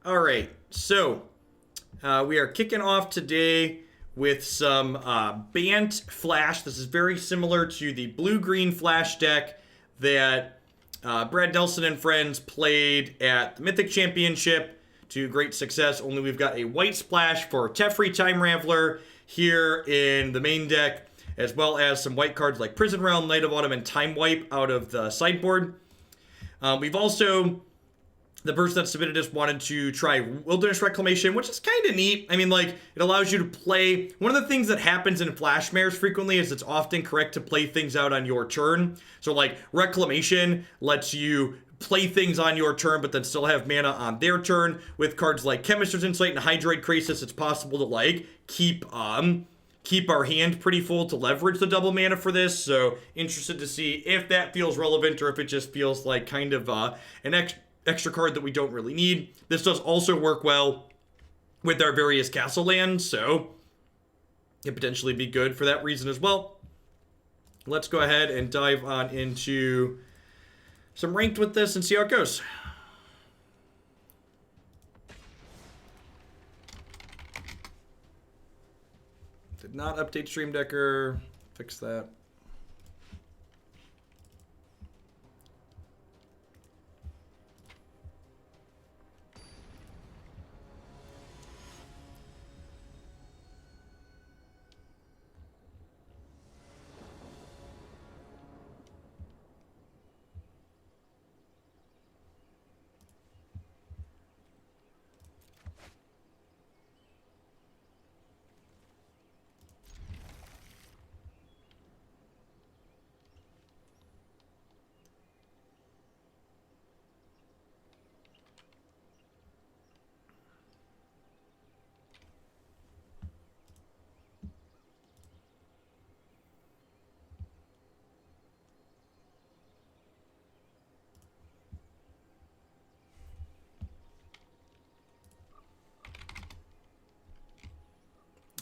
All right, so we are kicking off today with some Bant Flash. This is very similar to the blue-green Flash deck that Brad Nelson and friends played at the Mythic Championship to great success. Only we've got a white splash for Teferi Time Raveler here in the main deck, as well as some white cards like Prison Realm, Night of Autumn, and Time Wipe out of the sideboard. We've also... The person that submitted this wanted to try Wilderness Reclamation, which is kind of neat. I mean, like, it allows you to play... One of the things that happens in Flash Mares frequently is it's often correct to play things out on your turn. So, like, Reclamation lets you play things on your turn, but then still have mana on their turn. With cards like Chemist's Insight and Hydroid Krasis, it's possible to, like, keep our hand pretty full to leverage the double mana for this. So, interested to see if that feels relevant or if it just feels like kind of an extra card that we don't really need. This does also work well with our various castle lands, so it could potentially be good for that reason as well. Let's go ahead and dive on into some ranked with this and see how it goes. Did not update Stream Decker. Fix that.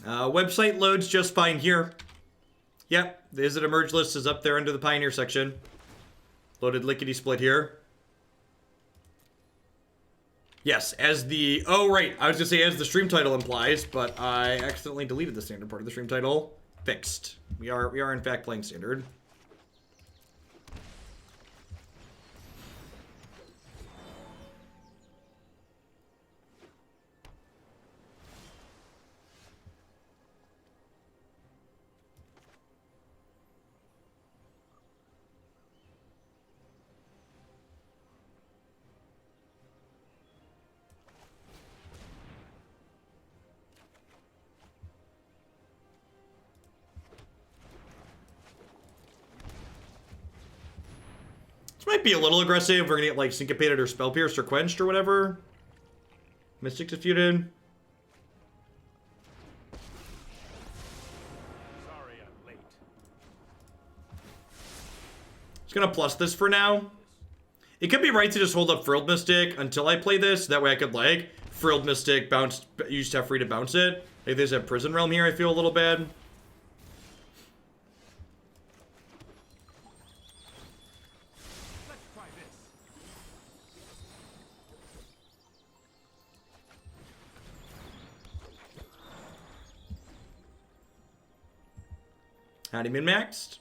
Website loads just fine here. Yep, the Is It Emerge list is up there under the Pioneer section. Loaded lickety-split here. Yes, as the... Oh, right. I was going to say as the stream title implies, but I accidentally deleted the standard part of the stream title. Fixed. We are in fact playing standard. Might be a little aggressive. We're gonna get like Syncopated or Spell Pierced or Quenched or whatever. Mystic Disputed. Sorry I'm late. Just gonna plus this for now. It could be right to just hold up Frilled Mystic until I play this. That way I could like Frilled Mystic, bounce, use Teferi to bounce it. Like there's a Prison Realm here, I feel a little bad. Not even maxed.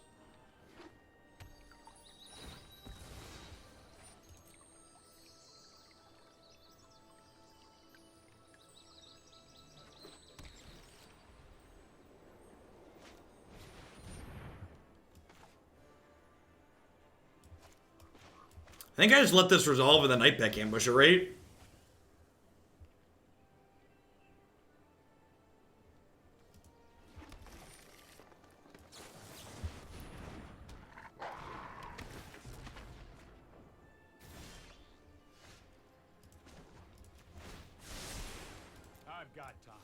I think I just let this resolve in the Nightpack Ambusher, right? I've got time.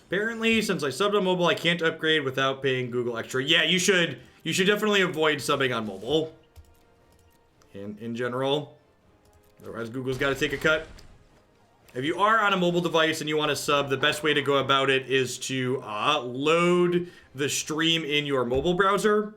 Apparently, since I subbed on mobile, I can't upgrade without paying Google extra. Yeah, you should definitely avoid subbing on mobile. In general. Otherwise, Google's got to take a cut. If you are on a mobile device and you want to sub, the best way to go about it is to load the stream in your mobile browser.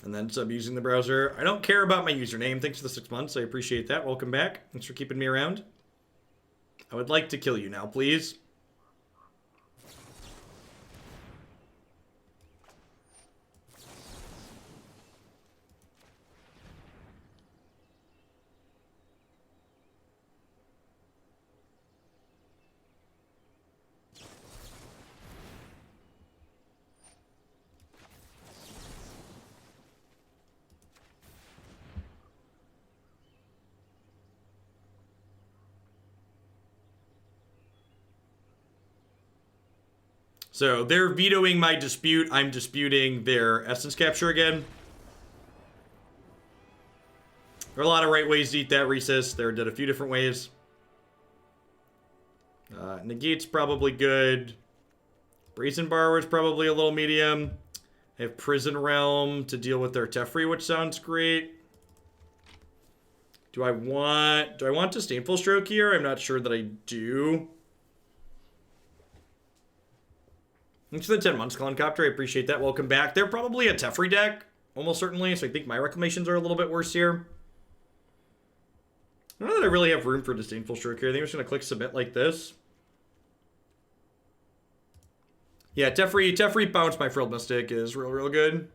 And then sub using the browser. I don't care about my username. Thanks for the 6 months. I appreciate that. Welcome back. Thanks for keeping me around. I would like to kill you now, please. So they're vetoing my dispute. I'm disputing their essence capture again. There are a lot of right ways to eat that recess. They're did a few different ways. Negate's probably good. Brazen Borrower's probably a little medium. I have Prison Realm to deal with their Teferi, which sounds great. Do I want Disdainful Stroke here? I'm not sure that I do. Thanks for the 10 months, Cloncopter. I appreciate that. Welcome back. They're probably a Teferi deck, almost certainly, so I think my reclamations are a little bit worse here. I don't know that I really have room for Disdainful Stroke here. I think I'm just going to click Submit like this. Yeah, Teferi Bounce my Frilled Mystic is real good.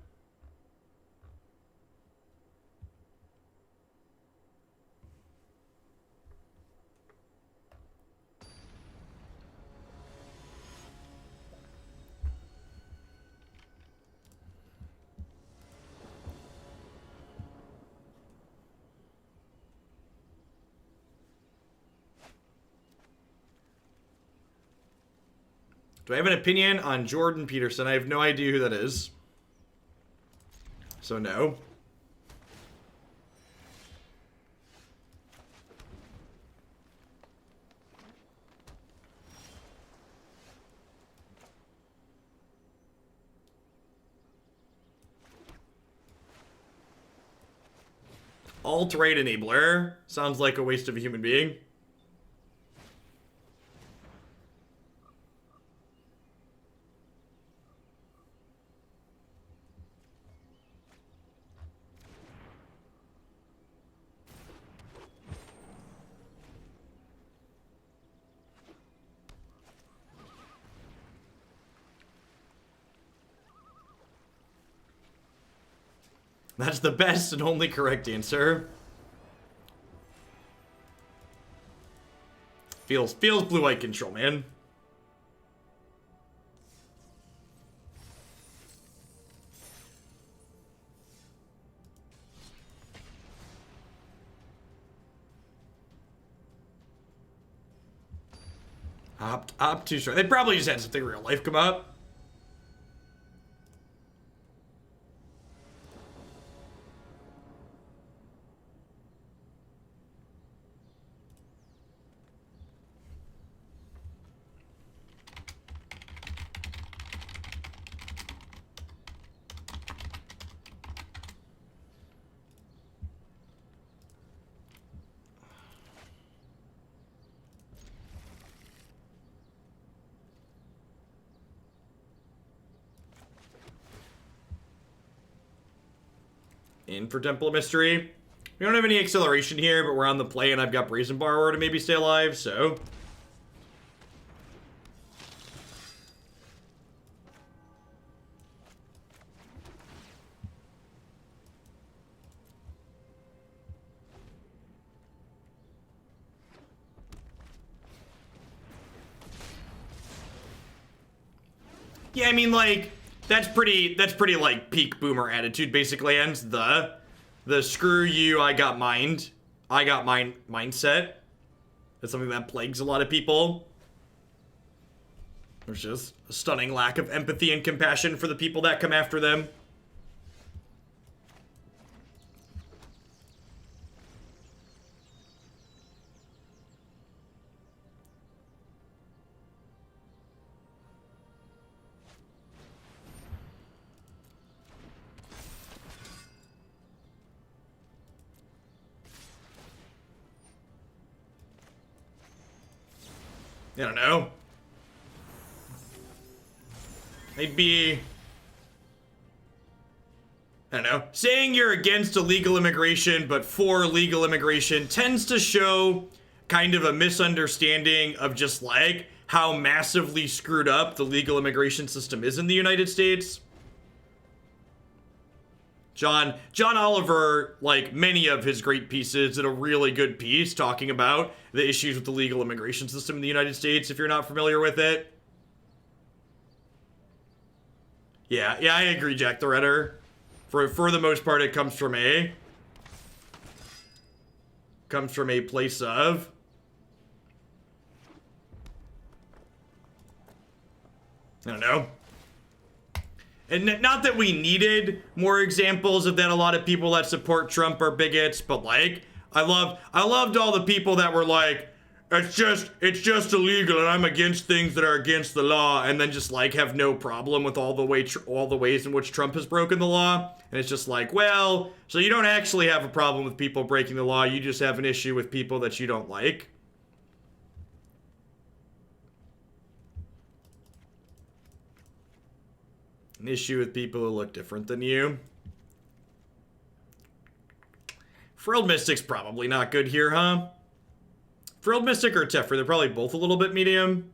Do I have an opinion on Jordan Peterson? I have no idea who that is. So no. Alt-right enabler. Sounds like a waste of a human being. That's the best and only correct answer. Feels blue-white control, man. Opt too strong. They probably just had something real life come up. In for Temple of Mystery. We don't have any acceleration here, but we're on the play and I've got Brazen Borrower to maybe stay alive, so... Yeah, I mean, like... That's pretty like peak boomer attitude basically ends the screw you, I got mined. I got mine mindset. That's something that plagues a lot of people. There's just a stunning lack of empathy and compassion for the people that come after them. I don't know. Maybe, I don't know. Saying you're against illegal immigration but for legal immigration tends to show kind of a misunderstanding of just like how massively screwed up the legal immigration system is in the United States. John Oliver, like many of his great pieces, did a really good piece talking about the issues with the legal immigration system in the United States, if you're not familiar with it. Yeah, I agree, Jack the Redder. For the most part, it comes from a place of I don't know. And not that we needed more examples of that. A lot of people that support Trump are bigots, but like, I loved all the people that were like, it's just illegal and I'm against things that are against the law, and then just like have no problem with all the ways in which Trump has broken the law. And it's just like, well, so you don't actually have a problem with people breaking the law, you just have an issue with people that you don't like. An issue with people who look different than you. Frilled Mystic's probably not good here, huh? Frilled Mystic or Teferi, they're probably both a little bit medium.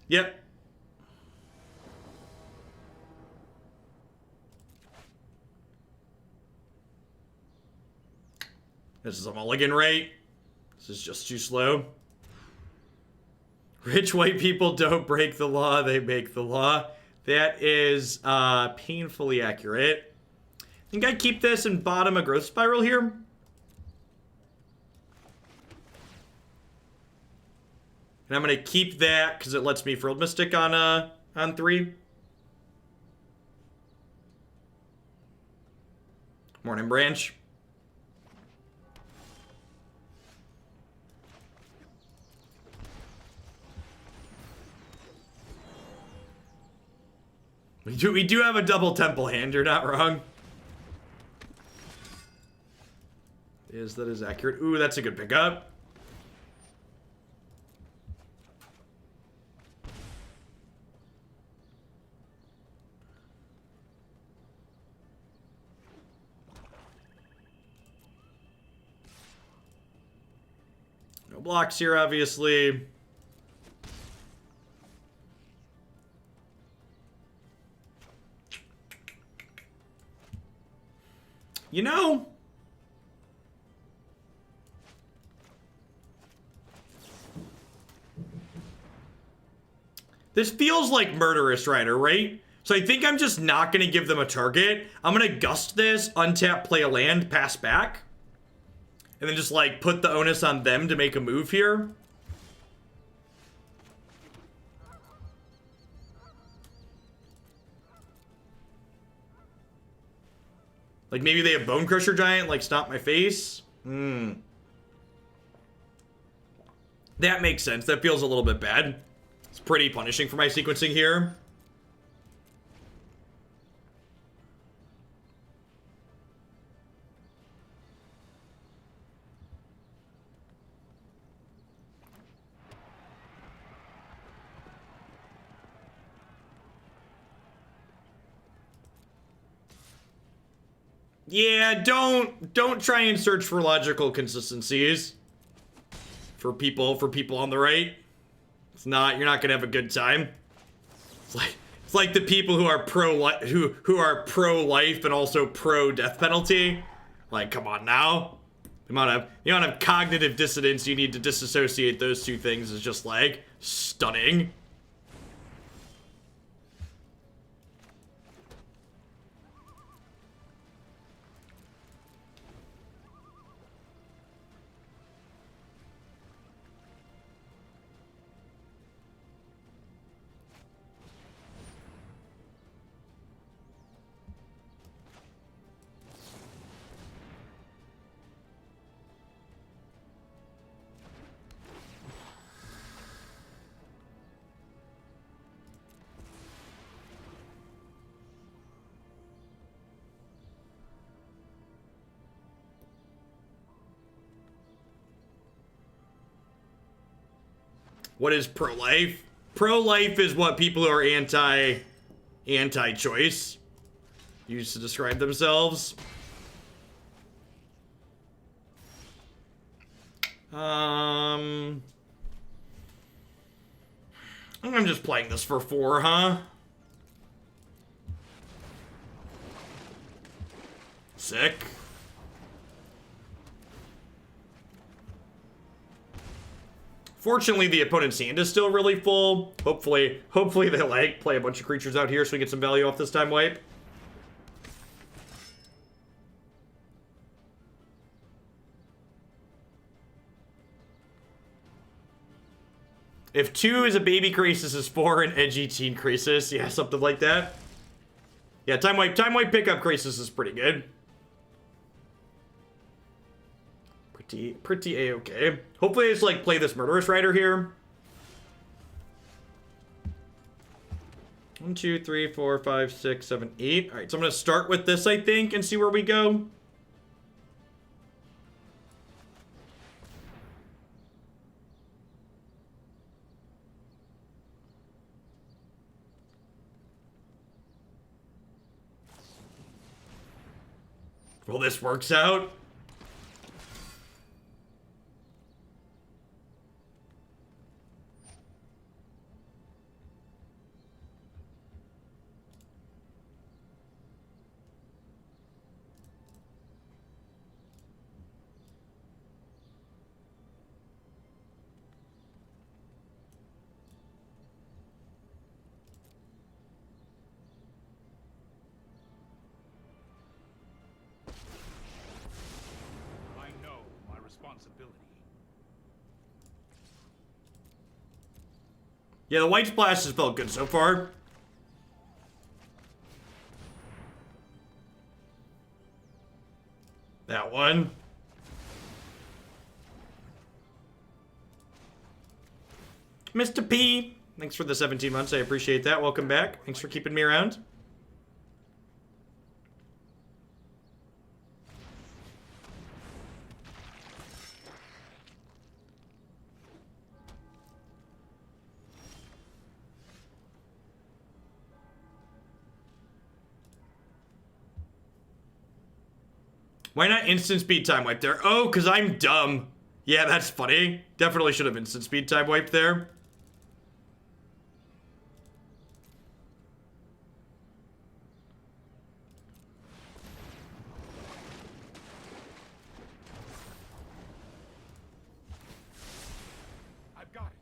Yep. This is a mulligan, right? This is just too slow. Rich white people don't break the law, they make the law. That is painfully accurate. I think I keep this and bottom a growth spiral here. And I'm going to keep that because it lets me Frilled Mystic on 3. Morning Branch. We do have a double temple hand, you're not wrong. That is accurate. Ooh, that's a good pickup. No blocks here, obviously. You know, this feels like Murderous Rider, right? So I think I'm just not going to give them a target. I'm going to Gust this, untap, play a land, pass back. And then just like put the onus on them to make a move here. Like maybe they have Bone Crusher Giant, like stop my face. That makes sense. That feels a little bit bad. It's pretty punishing for my sequencing here. Yeah, don't try and search for logical consistencies for people on the right. It's not, you're not gonna have a good time. It's like the people who are who are pro life and also pro death penalty. Like, come on now. The amount of cognitive dissonance you need to disassociate those two things is just like stunning. What is pro-life? Pro-life is what people who are anti-choice use to describe themselves. I'm just playing this for 4, huh? Sick. Fortunately, the opponent's hand is still really full. Hopefully they like play a bunch of creatures out here so we get some value off this time wipe. If 2 is a baby Krasis, is 4 an edgy teen Krasis. Yeah, something like that. Yeah, time wipe pickup Krasis is pretty good. Pretty A-okay. Hopefully I just, like, play this Murderous Rider here. 1, 2, 3, 4, 5, 6, 7, 8. Alright, so I'm gonna start with this, I think, and see where we go. Well, this works out. Yeah, the white splash has felt good so far. That one. Mr. P, thanks for the 17 months. I appreciate that. Welcome back. Thanks for keeping me around. Why not instant speed time wipe there? Oh, because I'm dumb. Yeah, that's funny. Definitely should have instant speed time wipe there. I've got it.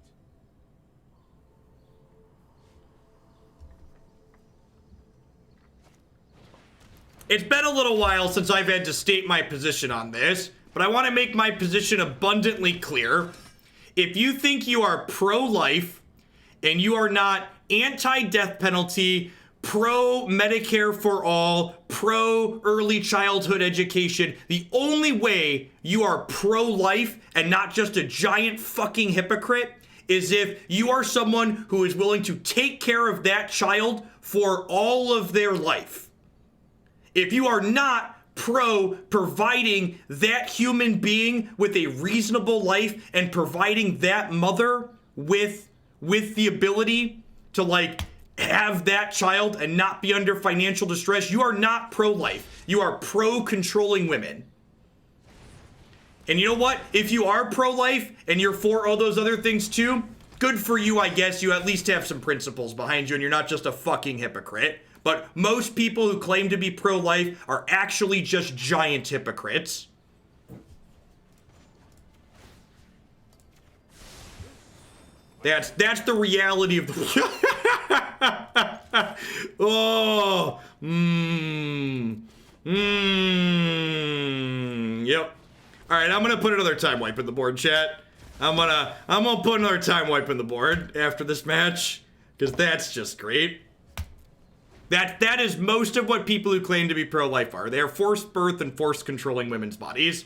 It's been a little while since I've had to state my position on this, but I want to make my position abundantly clear. If you think you are pro-life and you are not anti-death penalty, pro-Medicare for all, pro-early childhood education, the only way you are pro-life and not just a giant fucking hypocrite is if you are someone who is willing to take care of that child for all of their life. If you are not pro providing that human being with a reasonable life and providing that mother with the ability to, like, have that child and not be under financial distress, you are not pro-life. You are pro-controlling women. And you know what? If you are pro-life and you're for all those other things too, good for you, I guess. You at least have some principles behind you and you're not just a fucking hypocrite. But most people who claim to be pro-life are actually just giant hypocrites. That's the reality of the... Oh. Yep. Alright, I'm gonna put another time wipe in the board, chat. I'm gonna put another time wipe in the board after this match. Because that's just great. That is most of what people who claim to be pro-life are. They are forced birth and forced controlling women's bodies.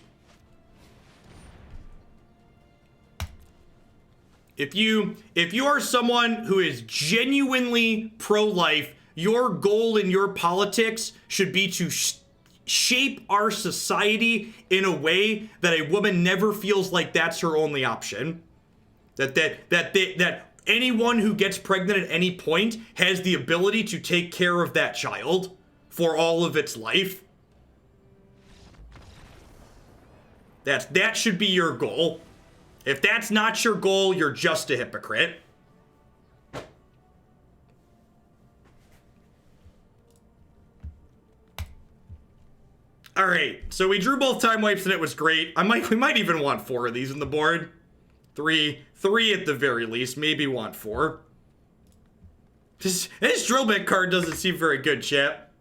If you are someone who is genuinely pro-life, your goal in your politics should be to shape our society in a way that a woman never feels like that's her only option. That anyone who gets pregnant at any point has the ability to take care of that child for all of its life. That should be your goal. If that's not your goal, you're just a hypocrite. All right, so we drew both time wipes and it was great. We might even want 4 of these in the board. Three at the very least, maybe want 4. This drill bit card doesn't seem very good, chat.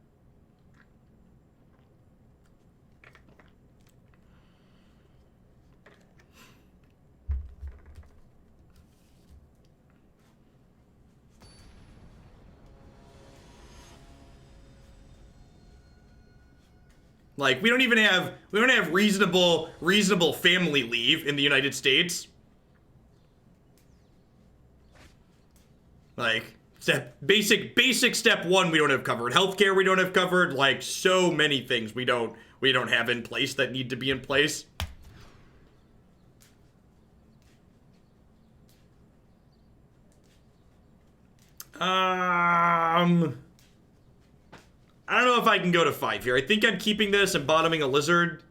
Like, we don't have reasonable family leave in the United States. Like, basic step 1 we don't have covered. Healthcare we don't have covered. Like, so many things we don't have in place that need to be in place. I don't know if I can go to 5 here. I think I'm keeping this and bottoming a lizard.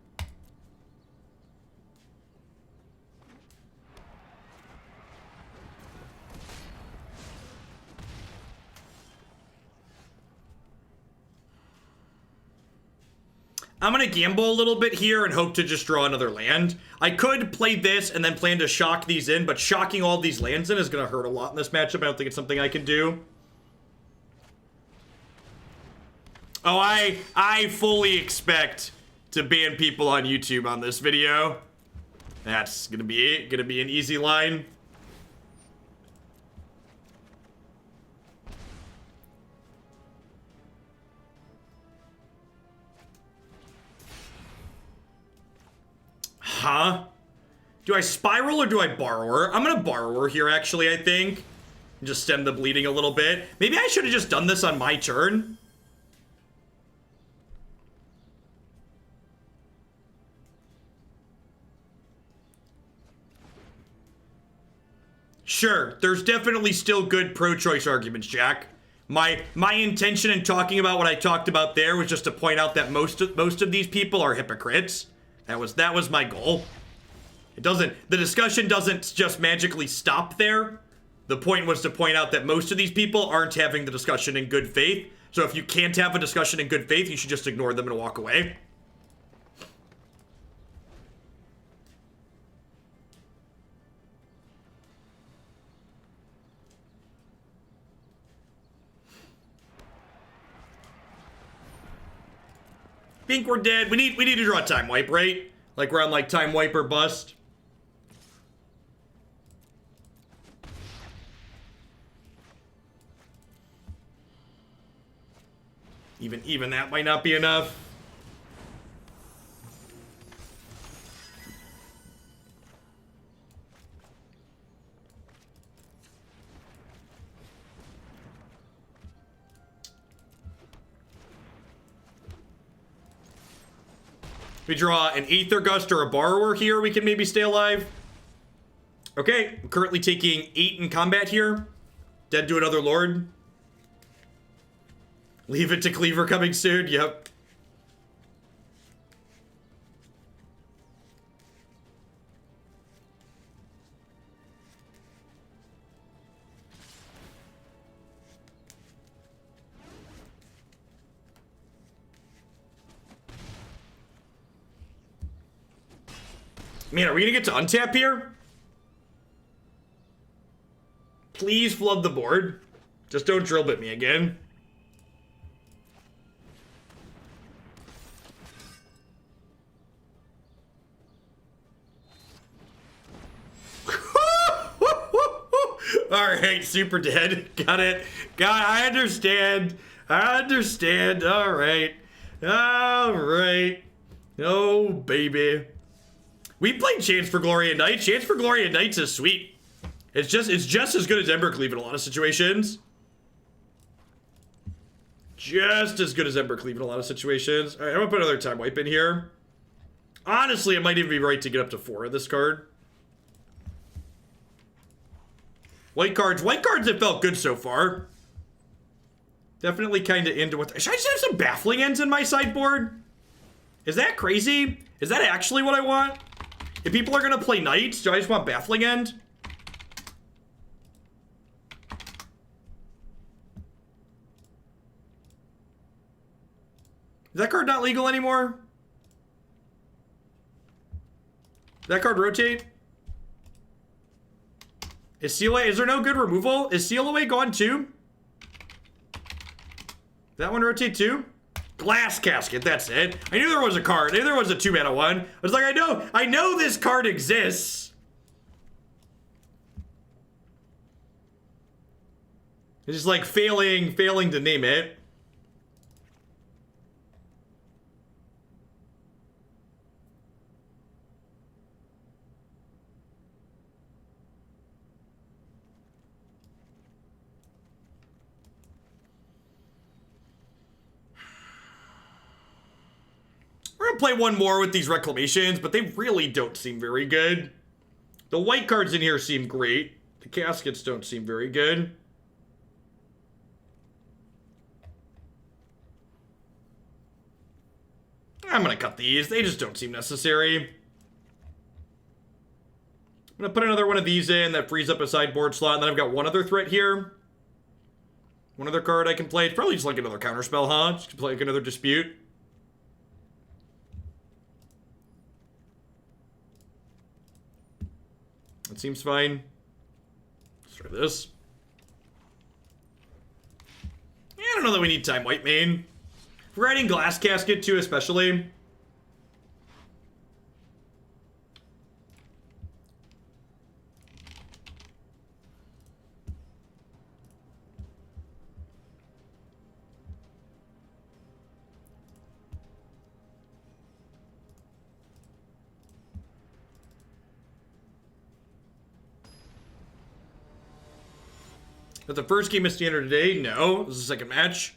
I'm gonna gamble a little bit here and hope to just draw another land. I could play this and then plan to shock these in, but shocking all these lands in is gonna hurt a lot in this matchup. I don't think it's something I can do. Oh, I fully expect to ban people on YouTube on this video. That's gonna be an easy line. Huh? Do I spiral or do I borrower? I'm gonna borrower here, actually, I think. Just stem the bleeding a little bit. Maybe I should have just done this on my turn. Sure, there's definitely still good pro-choice arguments, Jack. My intention in talking about what I talked about there was just to point out that most of these people are hypocrites. That was my goal. The discussion doesn't just magically stop there. The point was to point out that most of these people aren't having the discussion in good faith. So if you can't have a discussion in good faith, you should just ignore them and walk away. Think we're dead. We need to draw a time wipe, right? Like we're on like time wipe or bust. Even that might not be enough. We draw an Aether Gust or a Borrower here, we can maybe stay alive. Okay, I'm currently taking 8 in combat here. Dead to another Lord. Leave it to Cleaver coming soon, yep. Man, are we gonna get to untap here? Please flood the board. Just don't drill bit me again. Alright, super dead. Got it. I understand. Alright. Oh, baby. We played Chance for Glory at Night. Chance for Glory at Night's is sweet. It's just as good as Embercleave in a lot of situations. Just as good as Embercleave in a lot of situations. Alright, I'm gonna put another time wipe in here. Honestly, it might even be right to get up to 4 of this card. White cards have felt good so far. Definitely kind of into what... Should I just have some Baffling Ends in my sideboard? Is that crazy? Is that actually what I want? If people are going to play Knights, do I just want Baffling End? Is that card not legal anymore? Did that card rotate? Is Seal Away... Is there no good removal? Is Seal Away gone too? That one rotate too? Glass Casket, that's it. I knew there was a card. I knew there was a 2-mana one. I was like, I know this card exists. It's just like failing to name it. We're gonna play one more with these reclamations, but they really don't seem very good. The white cards in here seem great. The caskets don't seem very good. I'm gonna cut these. They just don't seem necessary. I'm gonna put another one of these in that frees up a sideboard slot, and then I've got one other threat here. One other card I can play. It's probably just like another counterspell, huh? Just to play like another dispute. That seems fine. Let's try this. Yeah, I don't know that we need Time White Mane. If we're adding Glass Casket too, especially. But the first game of Standard today? No. This is the second match.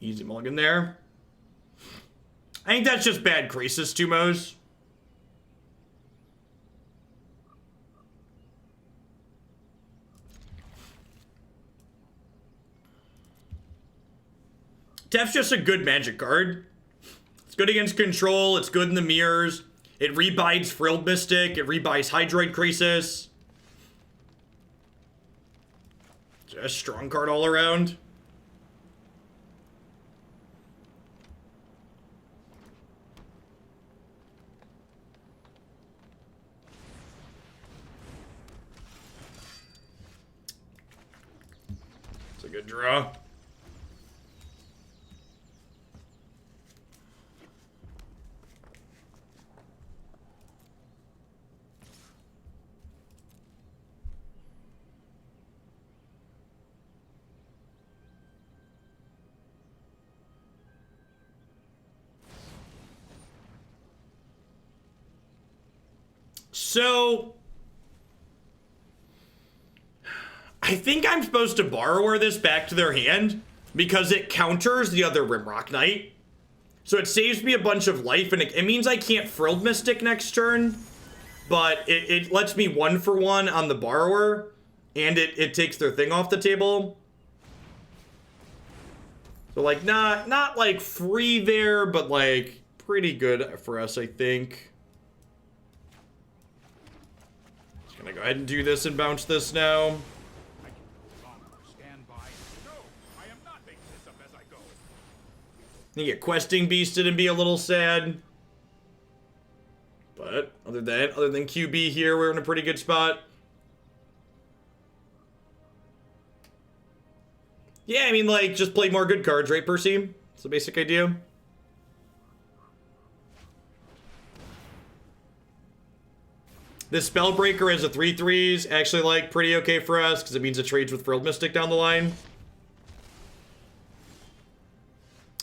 Easy mulligan there. I think that's just bad Krasis, Tumos. Tef's just a good magic card. It's good against control. It's good in the mirrors. It rebites Frilled Mystic. It rebites Hydroid Krasis. Just a strong card all around. It's a good draw. So, I think I'm supposed to Borrower this back to their hand because it counters the other Rimrock Knight. So it saves me a bunch of life, and it means I can't Frilled Mystic next turn, but it lets me 1-for-1 on the Borrower, and it takes their thing off the table. So, like, not like free there, but, like, pretty good for us, I think. Gonna go ahead and do this and bounce this now. You get Questing Beasted and be a little sad. But other than QB here, we're in a pretty good spot. Yeah, I mean, like, just play more good cards, right, Percy? That's the basic idea. This Spellbreaker as a 3/3 is actually, like, pretty okay for us, because it means it trades with Frilled Mystic down the line.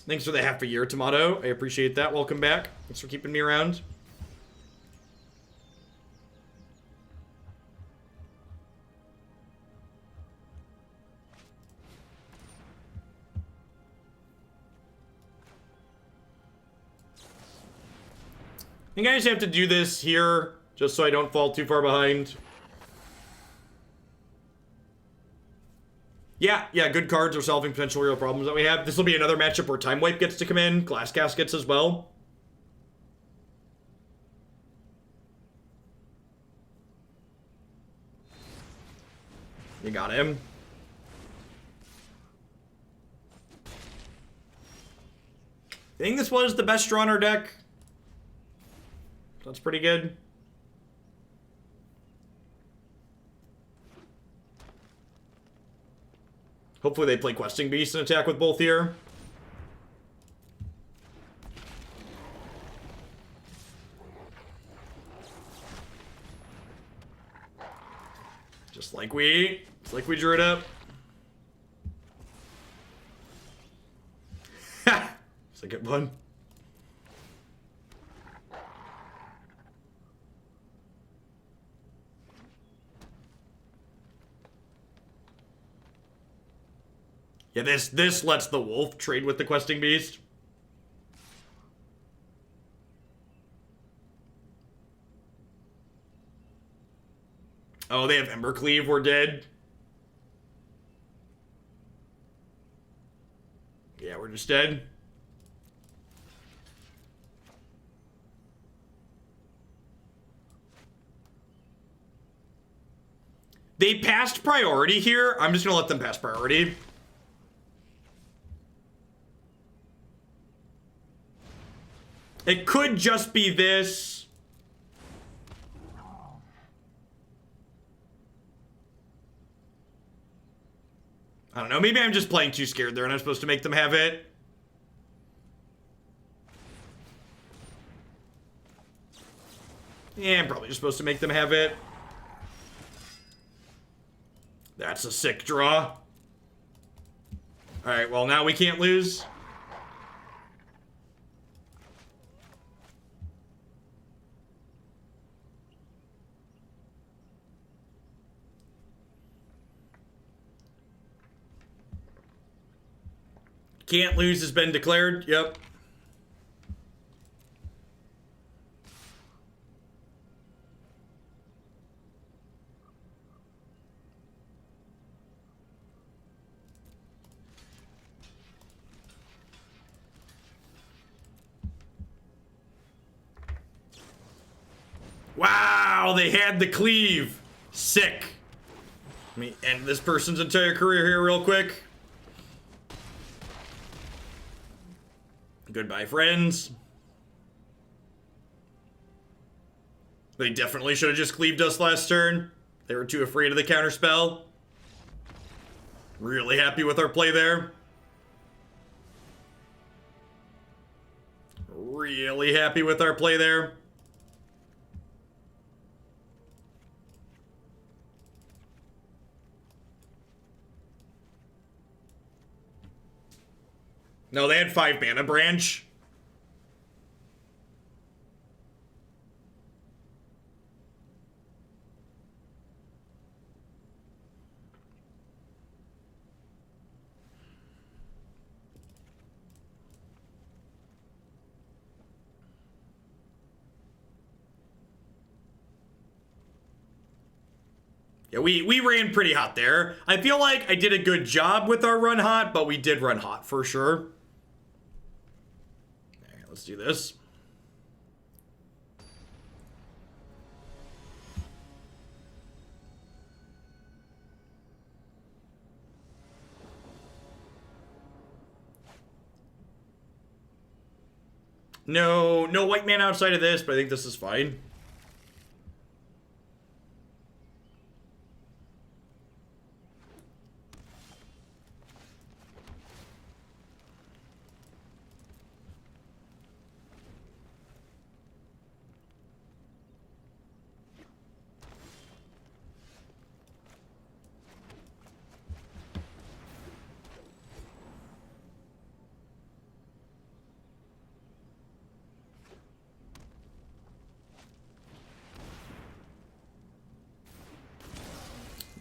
Thanks for the half a year, Tomato. I appreciate that. Welcome back. Thanks for keeping me around. I think I just have to do this here, just so I don't fall too far behind. Yeah, good cards are solving potential real problems that we have. This will be another matchup where Time Wipe gets to come in, Glass Caskets as well. You got him. I think this was the best draw in our deck. That's pretty good. Hopefully they play Questing Beast and attack with both here. Just like we drew it up. Ha! It's a good one. Yeah, this lets the wolf trade with the Questing Beast. Oh, they have Embercleave, we're dead. Yeah, we're just dead. They passed priority here. I'm just gonna let them pass priority. It could just be this. I don't know. Maybe I'm just playing too scared there and I'm supposed to make them have it. Yeah, I'm probably just supposed to make them have it. That's a sick draw. Alright, well, now we can't lose. Can't lose has been declared. Yep. Wow, they had the cleave. Sick. Let me end this person's entire career here real quick. Goodbye, friends. They definitely should have just cleaved us last turn. They were too afraid of the counterspell. Really happy with our play there. Really happy with our play there. No, they had 5 mana branch. Yeah, we ran pretty hot there. I feel like I did a good job with our run hot, but we did run hot for sure. Alright, let's do this. No white man outside of this, but I think this is fine.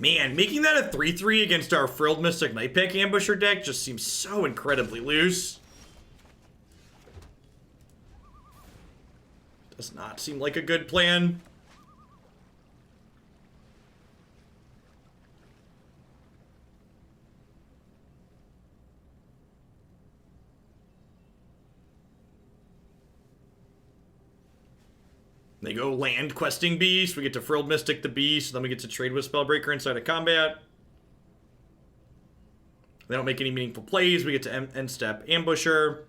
Man, making that a 3-3 against our Frilled Mystic Nightpack Ambusher deck just seems so incredibly loose. Does not seem like a good plan. They go land questing beast. We get to Frilled Mystic the beast. Then we get to trade with Spellbreaker inside of combat. They don't make any meaningful plays. We get to end step Ambusher.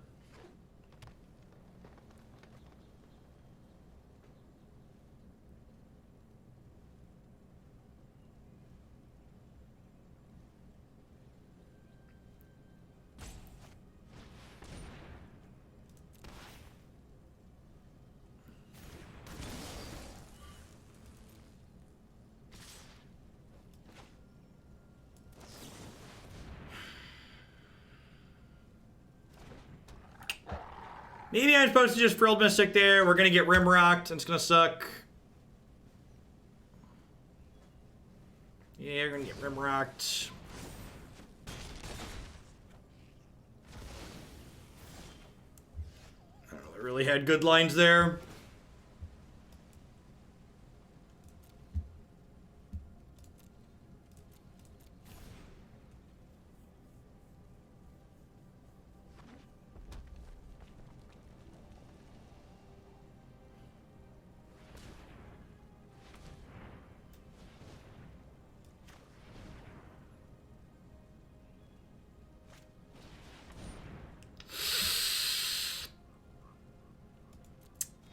Maybe I'm supposed to just Frilled Mystic there. We're going to get Rimrocked, and it's going to suck. Yeah, we're going to get Rimrocked. I don't know, they really had good lines there.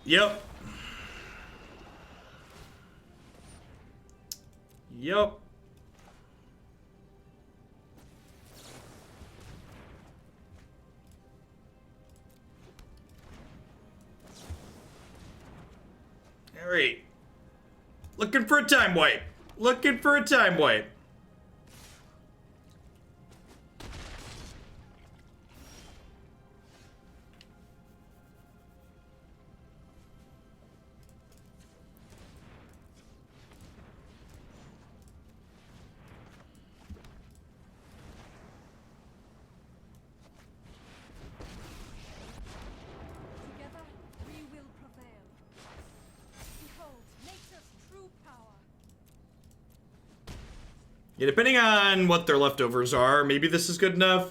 Yep. Yep. All right. Looking for a time wipe. Looking for a time wipe. Yeah, depending on what their leftovers are, maybe this is good enough.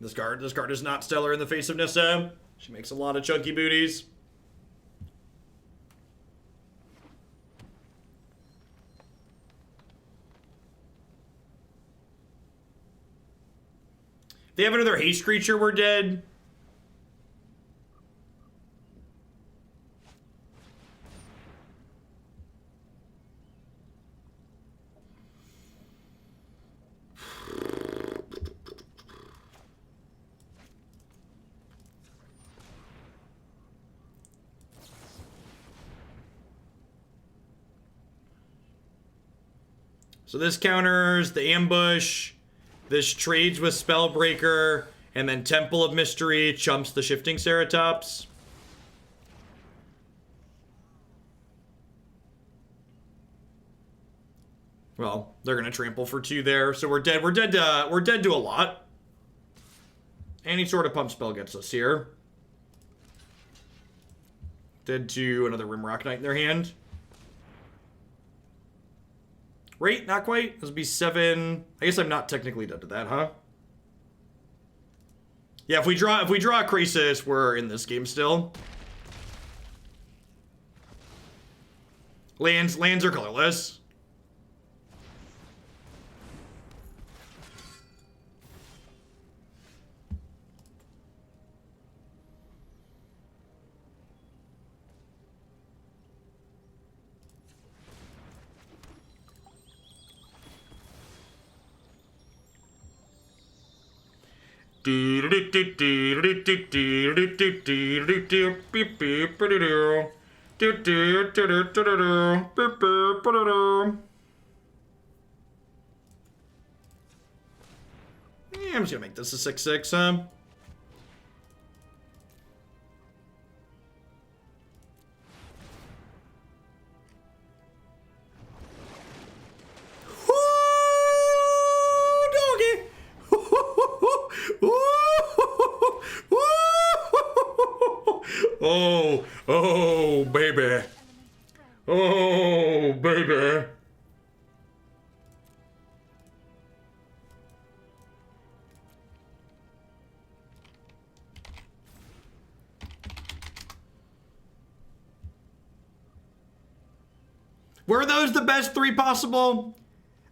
This card is not stellar in the face of Nissa. She makes a lot of chunky booties. If they have another haste creature, we're dead. So this counters the ambush. This trades with Spellbreaker, and then Temple of Mystery chumps the Shifting Ceratops. Well, they're gonna trample for 2 there, so we're dead. We're dead to a lot. Any sort of pump spell gets us here. Dead to another Rimrock Knight in their hand. Right, not quite. This would be 7. I guess I'm not technically dead to that, huh? Yeah, if we draw a Krasis, we're in this game still. Lands are colorless. I'm just gonna make this a 6/6, huh? Oh, oh, baby. Oh, baby. Were those the best 3 possible?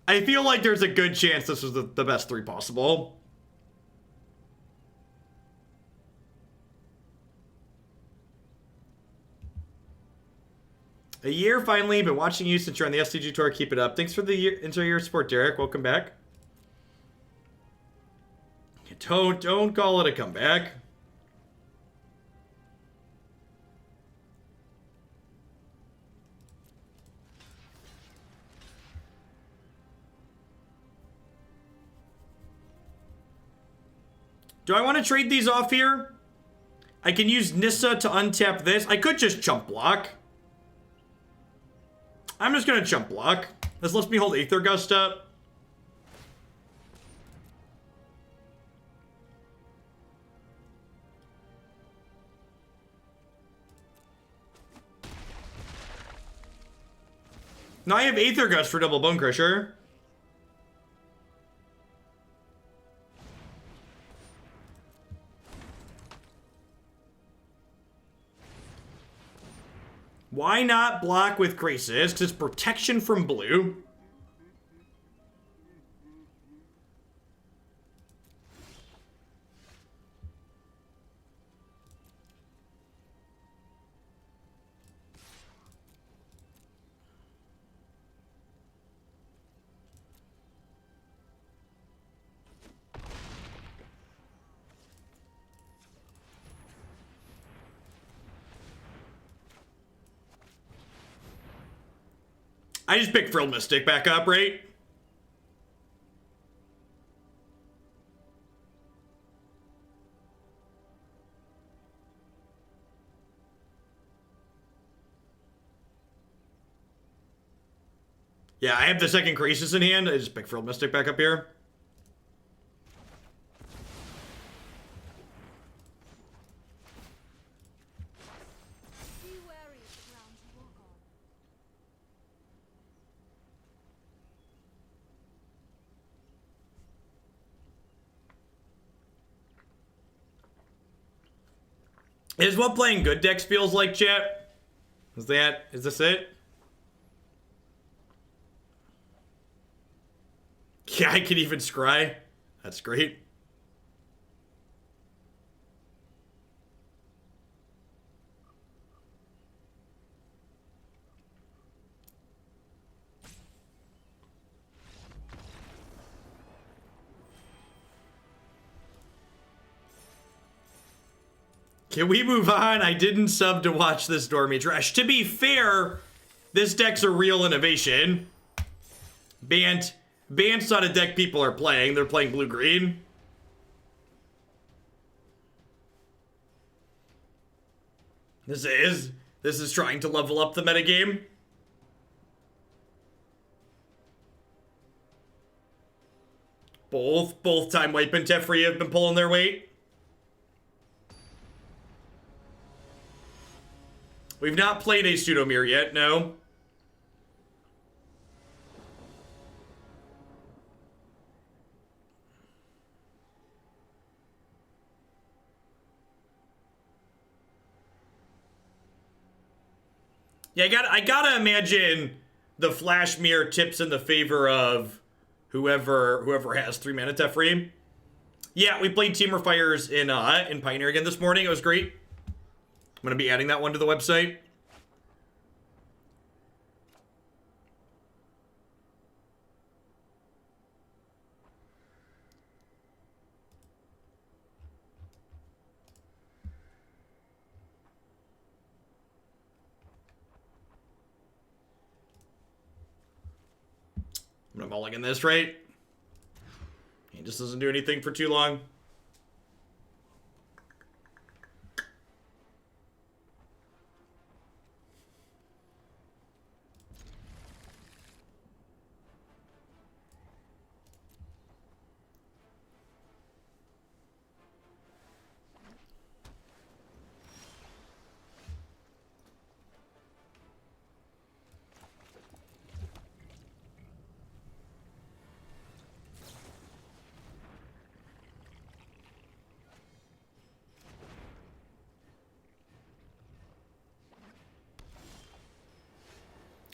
I feel like there's a good chance this was the best 3 possible. A year, finally. Been watching you since you're on the SCG tour. Keep it up. Thanks for the inter-year support, Derek. Welcome back. Don't call it a comeback. Do I want to trade these off here? I can use Nissa to untap this. I could just chump block. I'm just gonna chump block. This lets me hold Aether Gust up. Now I have Aether Gust for double Bone Crusher. Why not block with Krasis? Because it's protection from blue. I just picked Frilled Mystic back up, right? Yeah, I have the second Krasis in hand. I just picked Frilled Mystic back up here. Is what playing good decks feels like, chat? Is this it? Yeah, I can even scry. That's great. Can we move on? I didn't sub to watch this Dormy Trash. To be fair, this deck's a real innovation. Bant's not a deck people are playing. They're playing blue-green. This is trying to level up the metagame. Both Time Wipe and Teferi have been pulling their weight. We've not played a Pseudomere yet, no. Yeah, I gotta imagine the Flash Mirror tips in the favor of whoever has 3 mana Teferi. Yeah, we played Teamer Fires in Pioneer again this morning. It was great. I'm going to be adding that one to the website. I'm going to mulligan this, right? He just doesn't do anything for too long.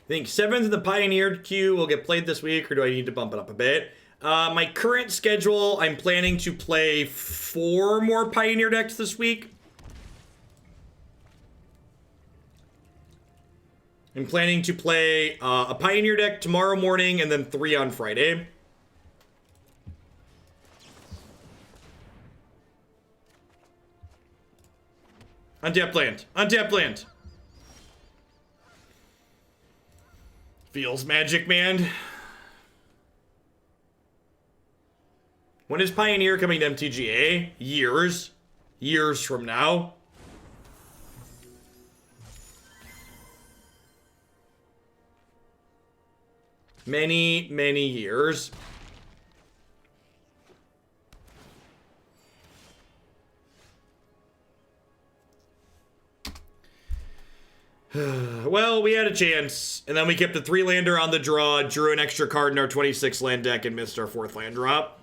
I think 7th in the Pioneer queue will get played this week, or do I need to bump it up a bit? My current schedule, I'm planning to play 4 more Pioneer decks this week. I'm planning to play a Pioneer deck tomorrow morning and then 3 on Friday. Untapped land. Untapped land. Feels magic, man. When is Pioneer coming to MTGA? Years. Years from now. Many, many years. Well, we had a chance, and then we kept a 3-lander on the draw, drew an extra card in our 26 land deck, and missed our 4th land drop.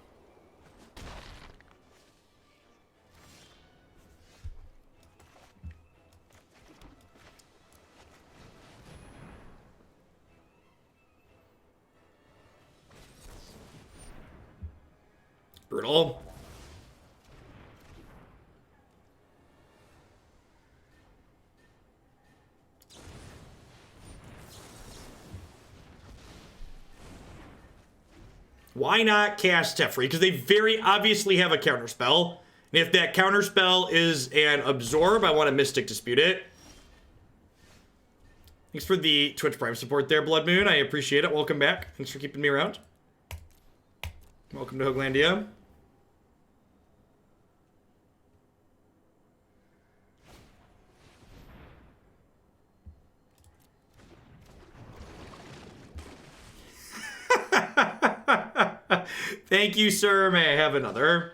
Brutal. Why not cast Teferi? Because they very obviously have a counterspell. And if that counterspell is an absorb, I want to Mystic Dispute it. Thanks for the Twitch Prime support there, Blood Moon. I appreciate it. Welcome back. Thanks for keeping me around. Welcome to Hoaglandia. Thank you, sir. May I have another?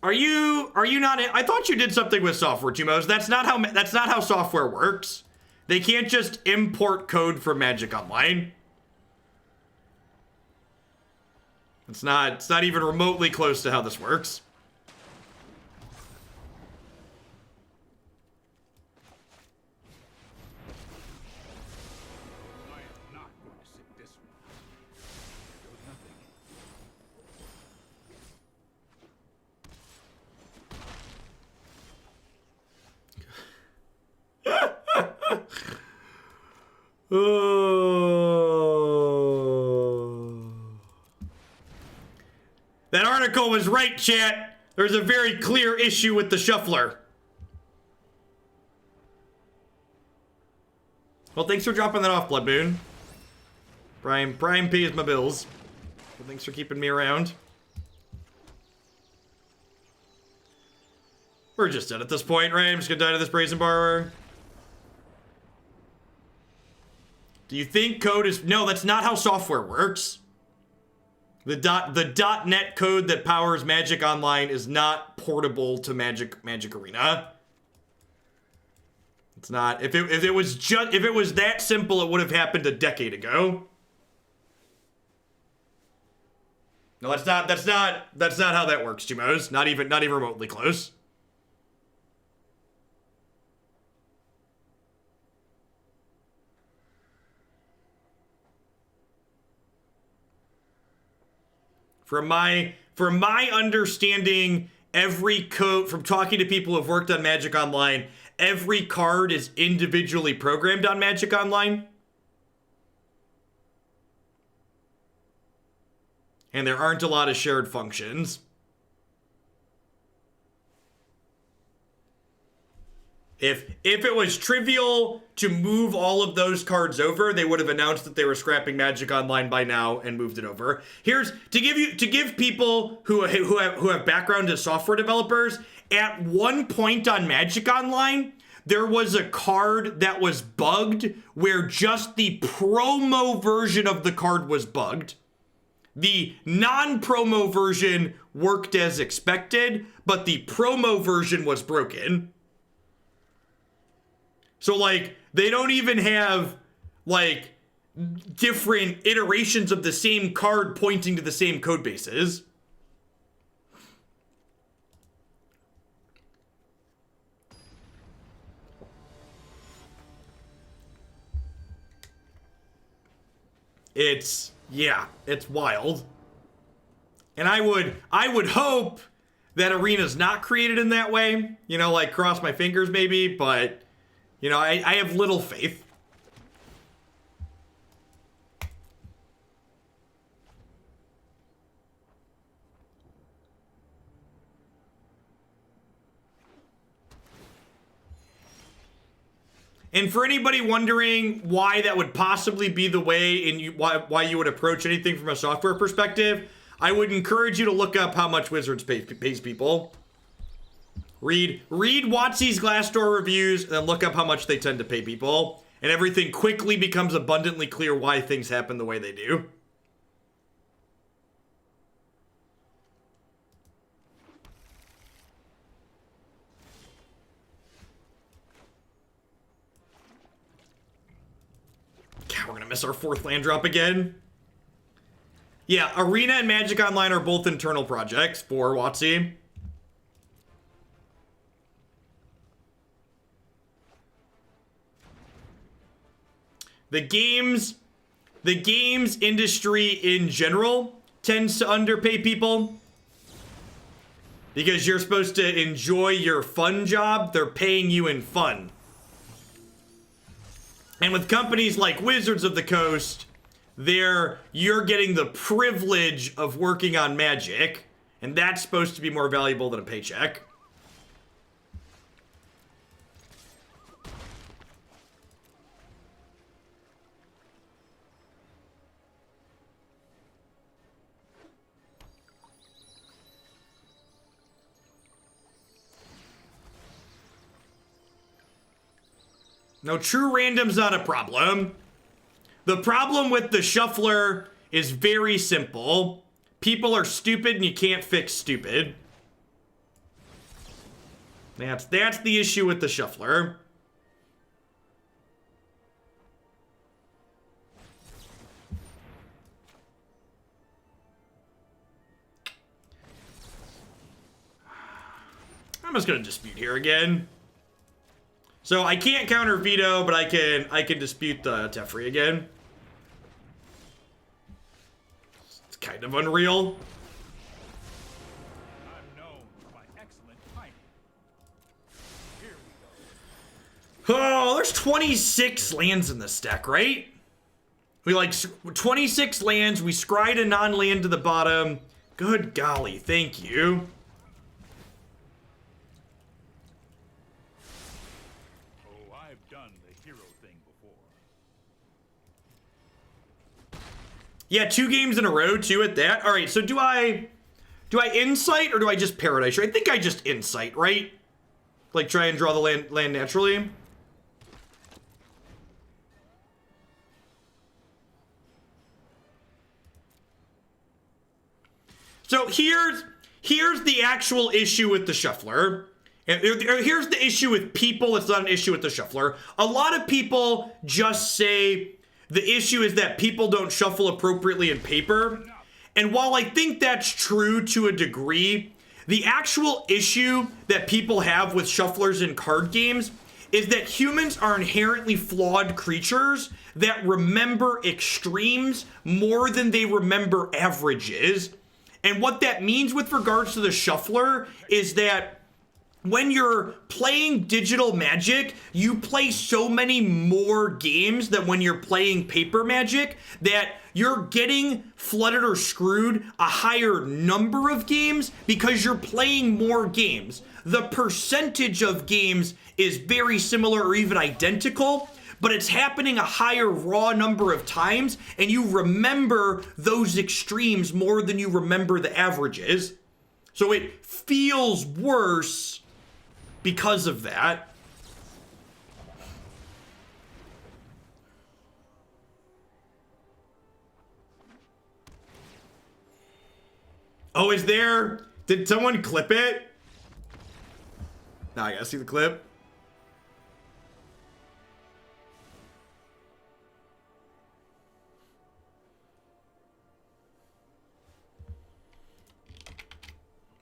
Are you not? I thought you did something with software, Tumos. That's not how software works. They can't just import code from Magic Online. It's not even remotely close to how this works. That article was right, chat. There's a very clear issue with the shuffler. Well, thanks for dropping that off, Blood Moon. Prime pays my bills. Well, thanks for keeping me around. We're just dead at this point, right? I'm just gonna die to this Brazen Borrower. Do you think code is... No, that's not how software works. The .NET code that powers Magic Online is not portable to Magic Arena. It's not. If it was that simple, it would have happened a decade ago. No, that's not how that works, Jimos. Not even remotely close. From my understanding, every code, from talking to people who have worked on Magic Online, every card is individually programmed on Magic Online. And there aren't a lot of shared functions. If it was trivial to move all of those cards over, they would have announced that they were scrapping Magic Online by now and moved it over. Here's to give people who have background as software developers. At one point on Magic Online, there was a card that was bugged where just the promo version of the card was bugged. The non-promo version worked as expected, but the promo version was broken. So, like, they don't even have, like, different iterations of the same card pointing to the same code bases. It's wild. And I would hope that Arena's not created in that way. You know, like, cross my fingers maybe, but, you know, I have little faith. And for anybody wondering why that would possibly be the way and why you would approach anything from a software perspective, I would encourage you to look up how much Wizards pays people. Read WotC's Glassdoor reviews, and then look up how much they tend to pay people. And everything quickly becomes abundantly clear why things happen the way they do. God, we're gonna miss our 4th land drop again. Yeah, Arena and Magic Online are both internal projects for WotC. The games industry in general tends to underpay people because you're supposed to enjoy your fun job. They're paying you in fun. And with companies like Wizards of the Coast, you're getting the privilege of working on Magic, and that's supposed to be more valuable than a paycheck. No, true random's not a problem. The problem with the shuffler is very simple. People are stupid and you can't fix stupid. That's the issue with the shuffler. I'm just gonna dispute here again. So I can't counter veto, but I can dispute the Teferi again. It's kind of unreal. I'm known for my excellent timing. Here we go. Oh, there's 26 lands in this deck, right? We like 26 lands. We scryed a non-land to the bottom. Good golly, thank you. Yeah, 2 games in a row, too, at that. All right, so do I Insight or do I just Paradise? I think I just Insight, right? Like, try and draw the land naturally. So here's the actual issue with the shuffler. And here's the issue with people. It's not an issue with the shuffler. A lot of people just say the issue is that people don't shuffle appropriately in paper. And while I think that's true to a degree, the actual issue that people have with shufflers in card games is that humans are inherently flawed creatures that remember extremes more than they remember averages. And what that means with regards to the shuffler is that when you're playing digital Magic, you play so many more games than when you're playing paper Magic that you're getting flooded or screwed a higher number of games because you're playing more games. The percentage of games is very similar or even identical, but it's happening a higher raw number of times, and you remember those extremes more than you remember the averages. So it feels worse because of that. Oh, is there? Did someone clip it? Now I gotta see the clip.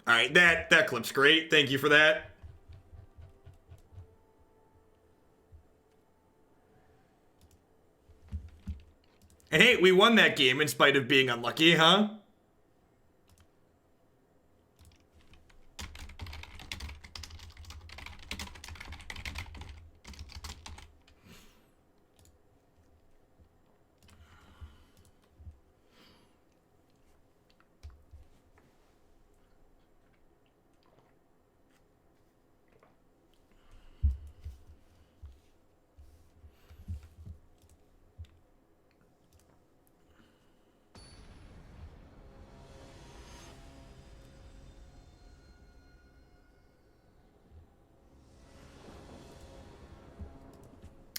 All right, that clip's great. Thank you for that. And hey, we won that game in spite of being unlucky, huh?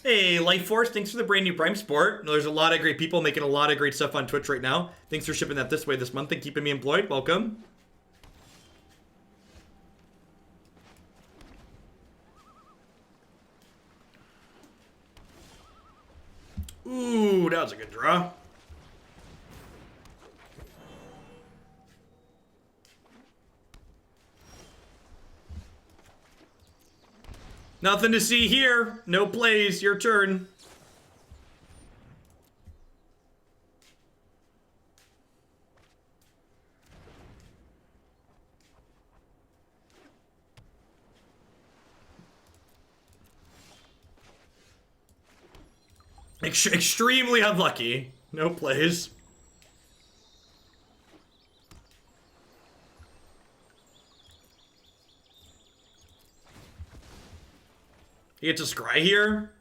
Hey, Life Force, thanks for the brand new Prime Sport. There's a lot of great people making a lot of great stuff on Twitch right now. Thanks for shipping that this way this month and keeping me employed. Welcome. Ooh, that was a good draw. Nothing to see here. No plays. Your turn. Extremely unlucky. No plays. He gets a scry here.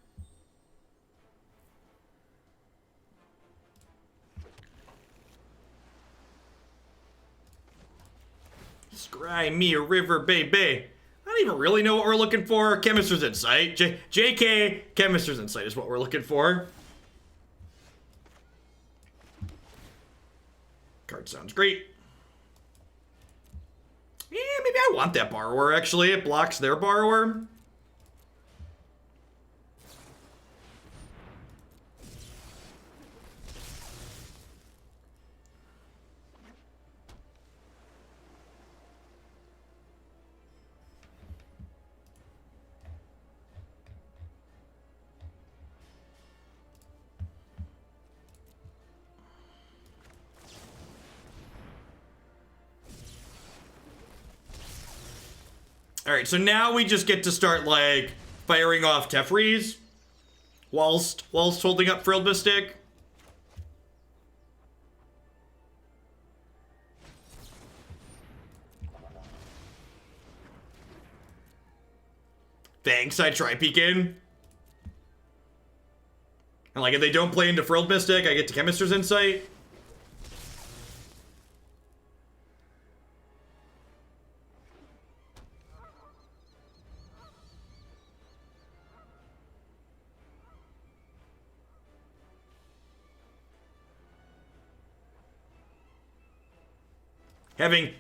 Scry me a river, baby. I don't even really know what we're looking for. Chemist's Insight. JK, Chemist's Insight is what we're looking for. Card sounds great. Yeah, maybe I want that Borrower, actually. It blocks their Borrower. Alright, so now we just get to start, like, firing off Teferis whilst holding up Frilled Mystic. Thanks, I try peeking. And, like, if they don't play into Frilled Mystic, I get to Chemist's Insight.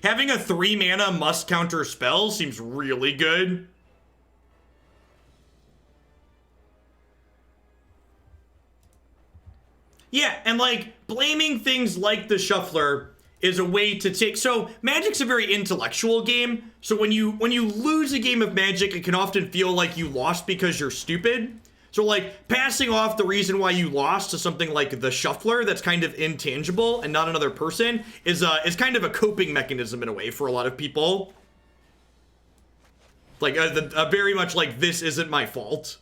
Having a 3-mana must counter spell seems really good. Yeah, and like blaming things like the Shuffler is a way to take. So Magic's a very intellectual game. So when you lose a game of Magic, it can often feel like you lost because you're stupid. So like passing off the reason why you lost to something like the Shuffler that's kind of intangible and not another person is kind of a coping mechanism in a way for a lot of people. Like, very much like, this isn't my fault.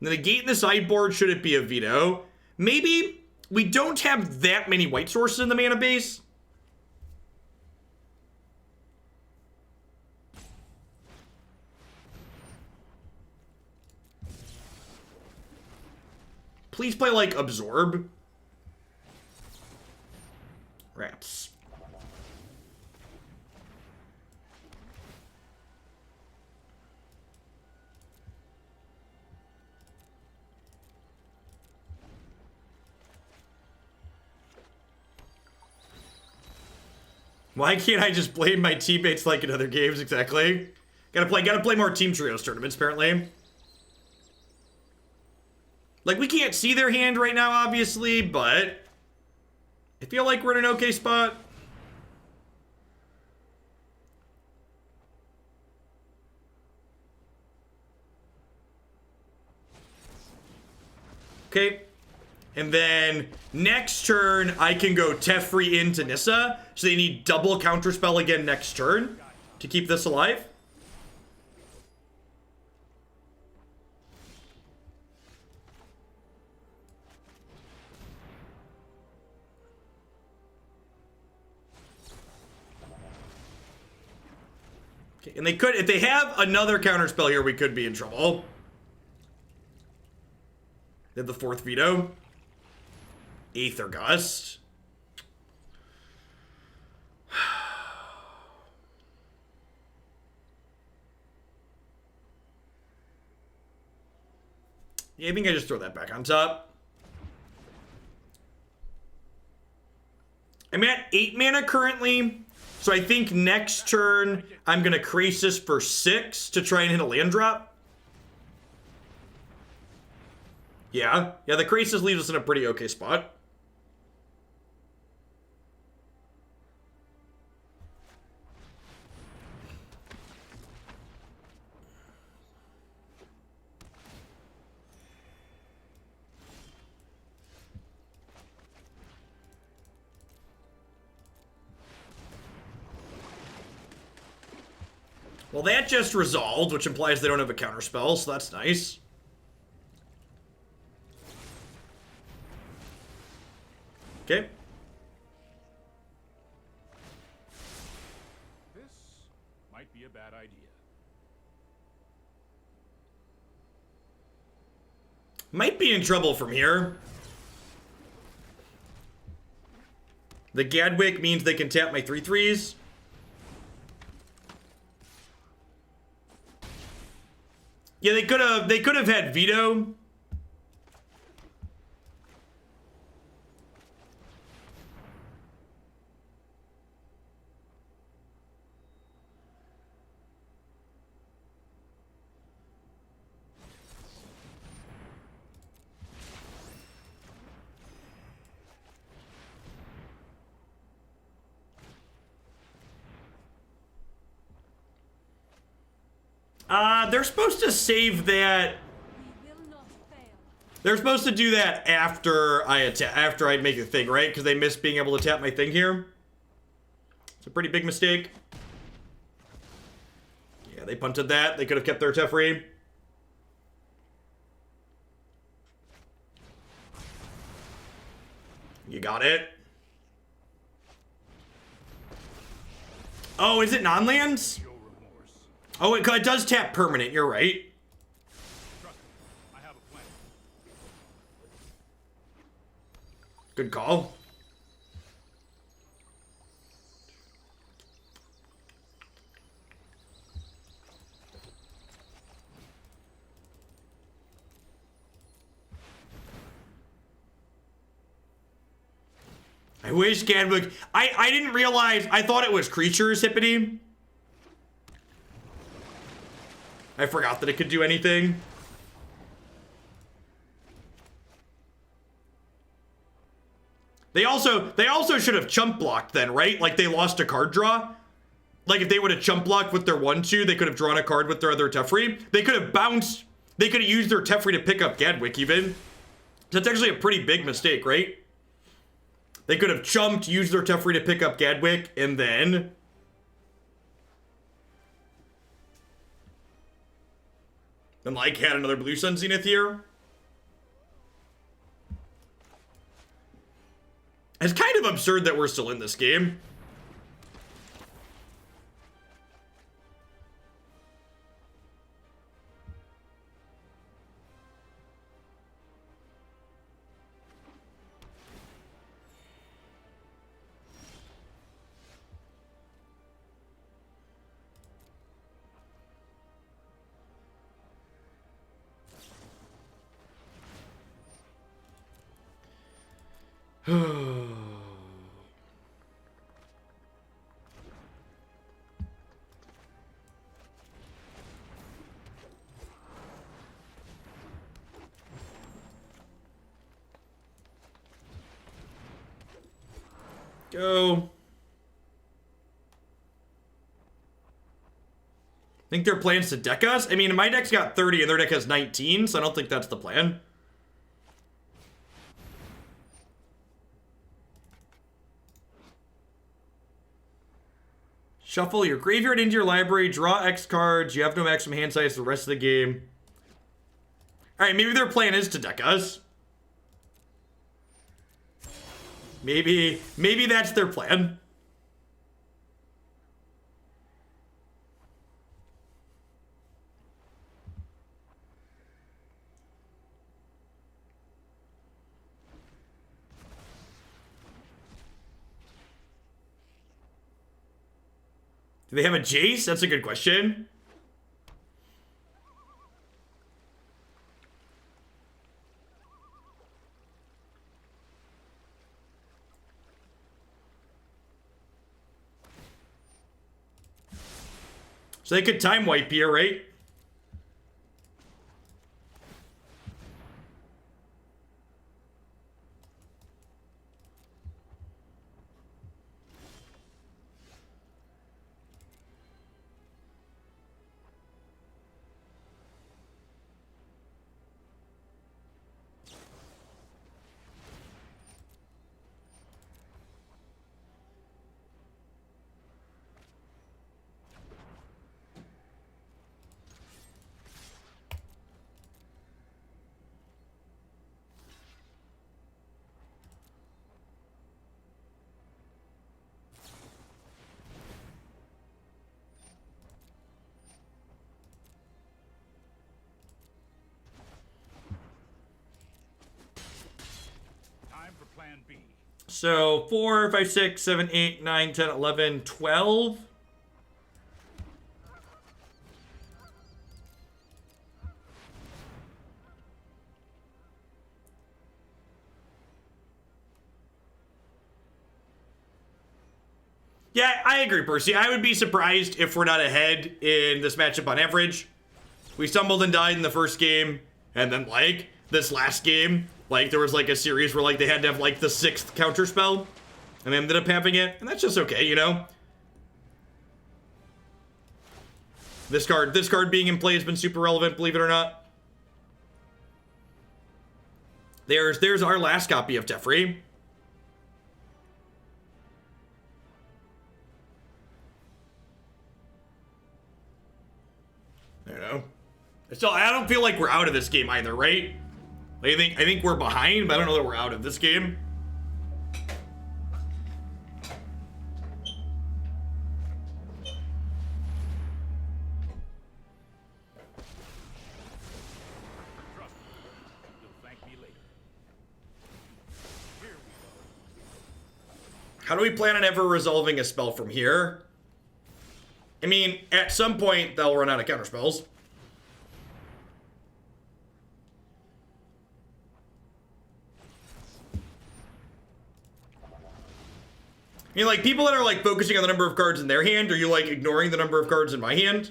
The Negate in the sideboard, should it be a veto? Maybe. We don't have that many white sources in the mana base. Please play, like, Absorb. Rats. Why can't I just blame my teammates like in other games? Exactly. Gotta play more Team Trios tournaments, apparently. Like, we can't see their hand right now, obviously, but I feel like we're in an okay spot. Okay. And then next turn, I can go Teferi into Nissa. So they need double counterspell again next turn to keep this alive. Okay, and they could, if they have another counterspell here, we could be in trouble. They have the fourth veto. Aether Gust. Yeah, I think I just throw that back on top. I'm at 8 mana currently, so I think next turn I'm gonna Krasis for 6 to try and hit a land drop. Yeah, the Krasis leaves us in a pretty okay spot. Well, that just resolved, which implies they don't have a counterspell, so that's nice. Okay. This might be a bad idea. Might be in trouble from here. The Gadwick means they can tap my 3/3s. Yeah, they could have had veto. They're supposed to save that. They're supposed to do that after I make a thing, right? Because they missed being able to tap my thing here. It's a pretty big mistake. Yeah, they punted that. They could have kept their Teferi. You got it. Oh, is it non-lands? Oh, it does tap permanent. You're right. Trust me, I have a plan. Good call. I wish Gadwick. I didn't realize. I thought it was creatures, Hippity. I forgot that it could do anything. They also should have chump blocked then, right? Like they lost a card draw. Like if they would have chump blocked with their 1/2, they could have drawn a card with their other Teferi. They could have bounced. They could have used their Teferi to pick up Gadwick even. That's actually a pretty big mistake, right? They could have chumped, used their Teferi to pick up Gadwick, and then and like had another Blue Sun Zenith here. It's kind of absurd that we're still in this game. Go. Think their plan's to deck us? I mean, my deck's got 30 and their deck has 19, so I don't think that's the plan. Shuffle your graveyard into your library, draw X cards, you have no maximum hand size for the rest of the game. Alright, maybe their plan is to deck us. Maybe that's their plan. Do they have a Jace? That's a good question. So they could time wipe here, right? Plan B. So 4, 5, 6, 7, 8, 9, 10, 11, 12. Yeah, I agree, Percy. I would be surprised if we're not ahead in this matchup on average. We stumbled and died in the first game, and then, like, this last game, like, there was, like, a series where, like, they had to have, like, the 6th counter spell, and they ended up having it, and that's just okay, you know? This card being in play has been super relevant, believe it or not. There's our last copy of Teferi. I don't know. So I don't feel like we're out of this game either, right? I think we're behind, but I don't know that we're out of this game. How do we plan on ever resolving a spell from here? I mean, at some point, they'll run out of counterspells. I mean, like, people that are, like, focusing on the number of cards in their hand, are you, like, ignoring the number of cards in my hand?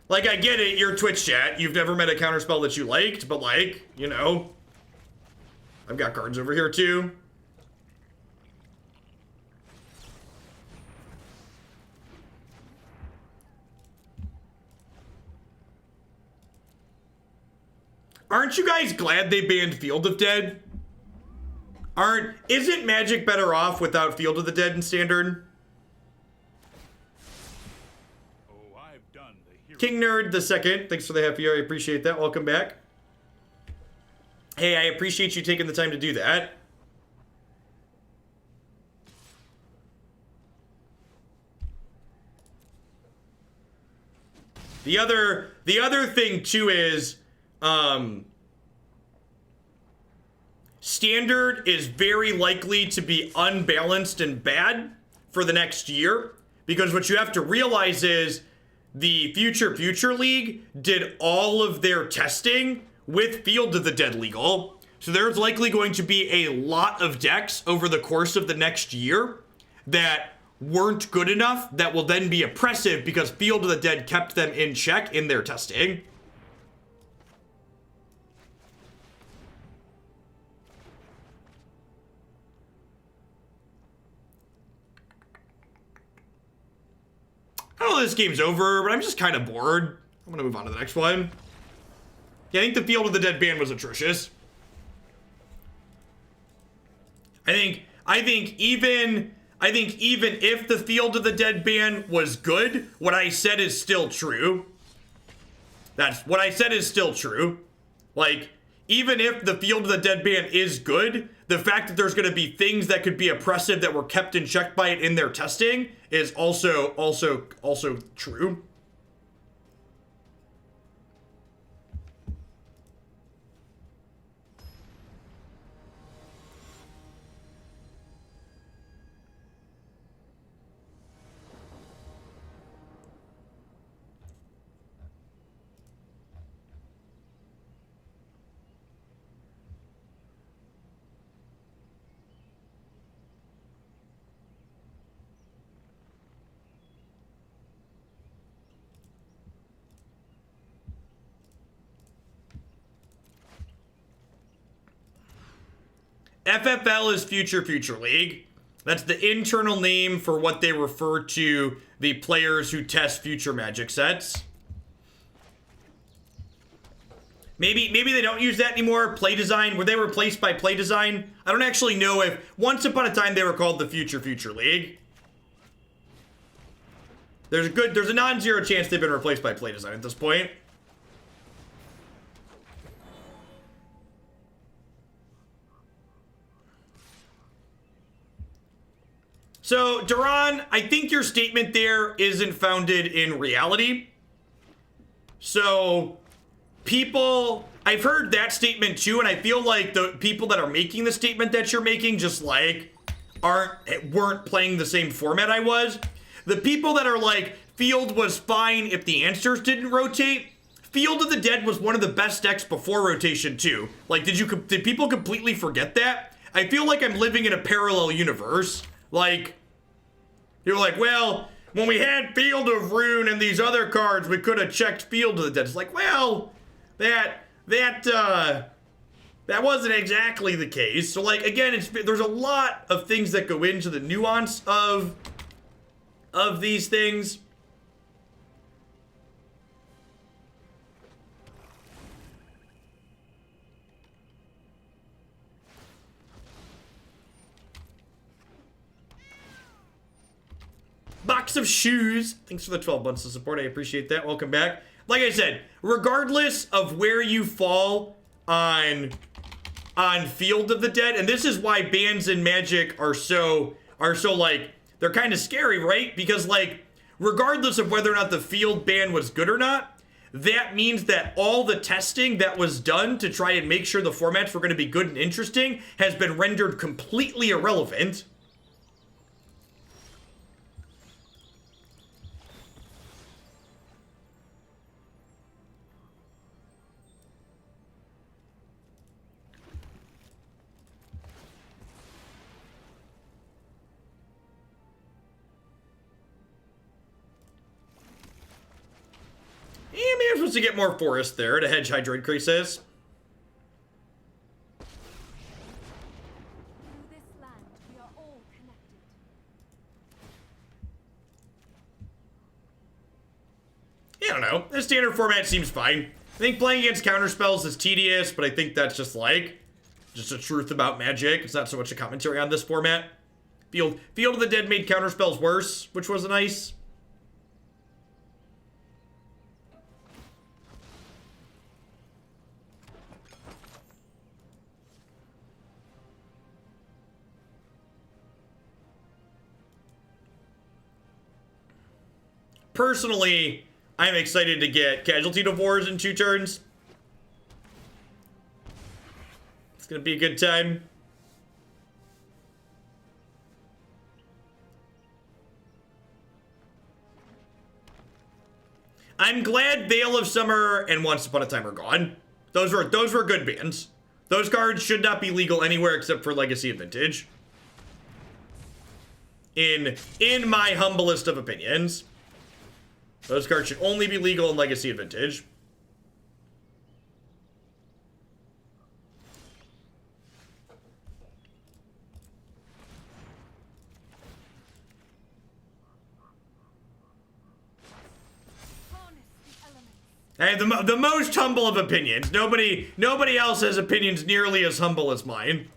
Like, I get it, you're Twitch chat. You've never met a counterspell that you liked, but, like, you know. I've got cards over here, too. Aren't you guys glad they banned Field of Dead? Isn't Magic better off without Field of the Dead in Standard? Oh, I've done the hero. King Nerd the second, thanks for the happy hour. I appreciate that. Welcome back. Hey, I appreciate you taking the time to do that. The other thing too is, Standard is very likely to be unbalanced and bad for the next year, because what you have to realize is the Future League did all of their testing with Field of the Dead legal. So there's likely going to be a lot of decks over the course of the next year that weren't good enough that will then be oppressive because Field of the Dead kept them in check in their testing. I don't know if this game's over, but I'm just kind of bored. I'm gonna move on to the next one. Yeah, I think the Field of the Dead ban was atrocious. I think even if the Field of the Dead ban was good, what I said is still true. That's what I said is still true. Like, even if the Field of the Dead ban is good, the fact that there's going to be things that could be oppressive that were kept in check by it in their testing is also true. FFL is Future League. That's the internal name for what they refer to the players who test future Magic sets. Maybe they don't use that anymore. Play Design, were they replaced by Play Design? I don't actually know if once upon a time they were called the Future League. There's a non-zero chance they've been replaced by Play Design at this point. So, Duran, I think your statement there isn't founded in reality. So, I've heard that statement too, and I feel like the people that are making the statement that you're making just like weren't playing the same format I was. The people that are like, Field was fine if the answers didn't rotate. Field of the Dead was one of the best decks before rotation too. Like, did people completely forget that? I feel like I'm living in a parallel universe. Like, you're like, well, when we had Field of Rune and these other cards, we could have checked Field of the Dead. It's like, well, that wasn't exactly the case. So, like, again, there's a lot of things that go into the nuance of these things. Box of shoes. Thanks for the 12 months of support. I appreciate that. Welcome back. Like I said, regardless of where you fall on Field of the Dead, and this is why bans in Magic are so like, they're kind of scary, right? Because, like, regardless of whether or not the field ban was good or not, that means that all the testing that was done to try and make sure the formats were going to be good and interesting has been rendered completely irrelevant. Yeah, maybe I'm supposed to get more forest there to hedge Hydroid Krasis. Through this land, we are all connected. Yeah, I don't know. The standard format seems fine. I think playing against counterspells is tedious, but I think that's just just a truth about Magic. It's not so much a commentary on this format. Field of the Dead made counterspells worse, which was nice. Personally, I'm excited to get Casualty Devours in 2 turns. It's gonna be a good time. I'm glad Veil of Summer and Once Upon a Time are gone. Those were good bans. Those cards should not be legal anywhere except for Legacy and Vintage. In my humblest of opinions. Those cards should only be legal in Legacy and Vintage. I have the most humble of opinions. Nobody else has opinions nearly as humble as mine.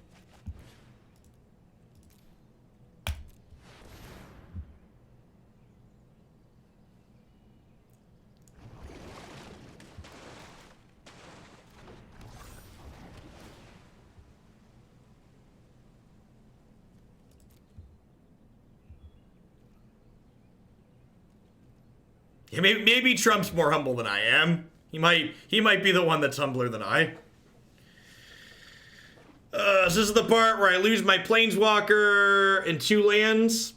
Yeah, maybe Trump's more humble than I am. He might be the one that's humbler than I. So this is the part where I lose my Planeswalker and 2 lands.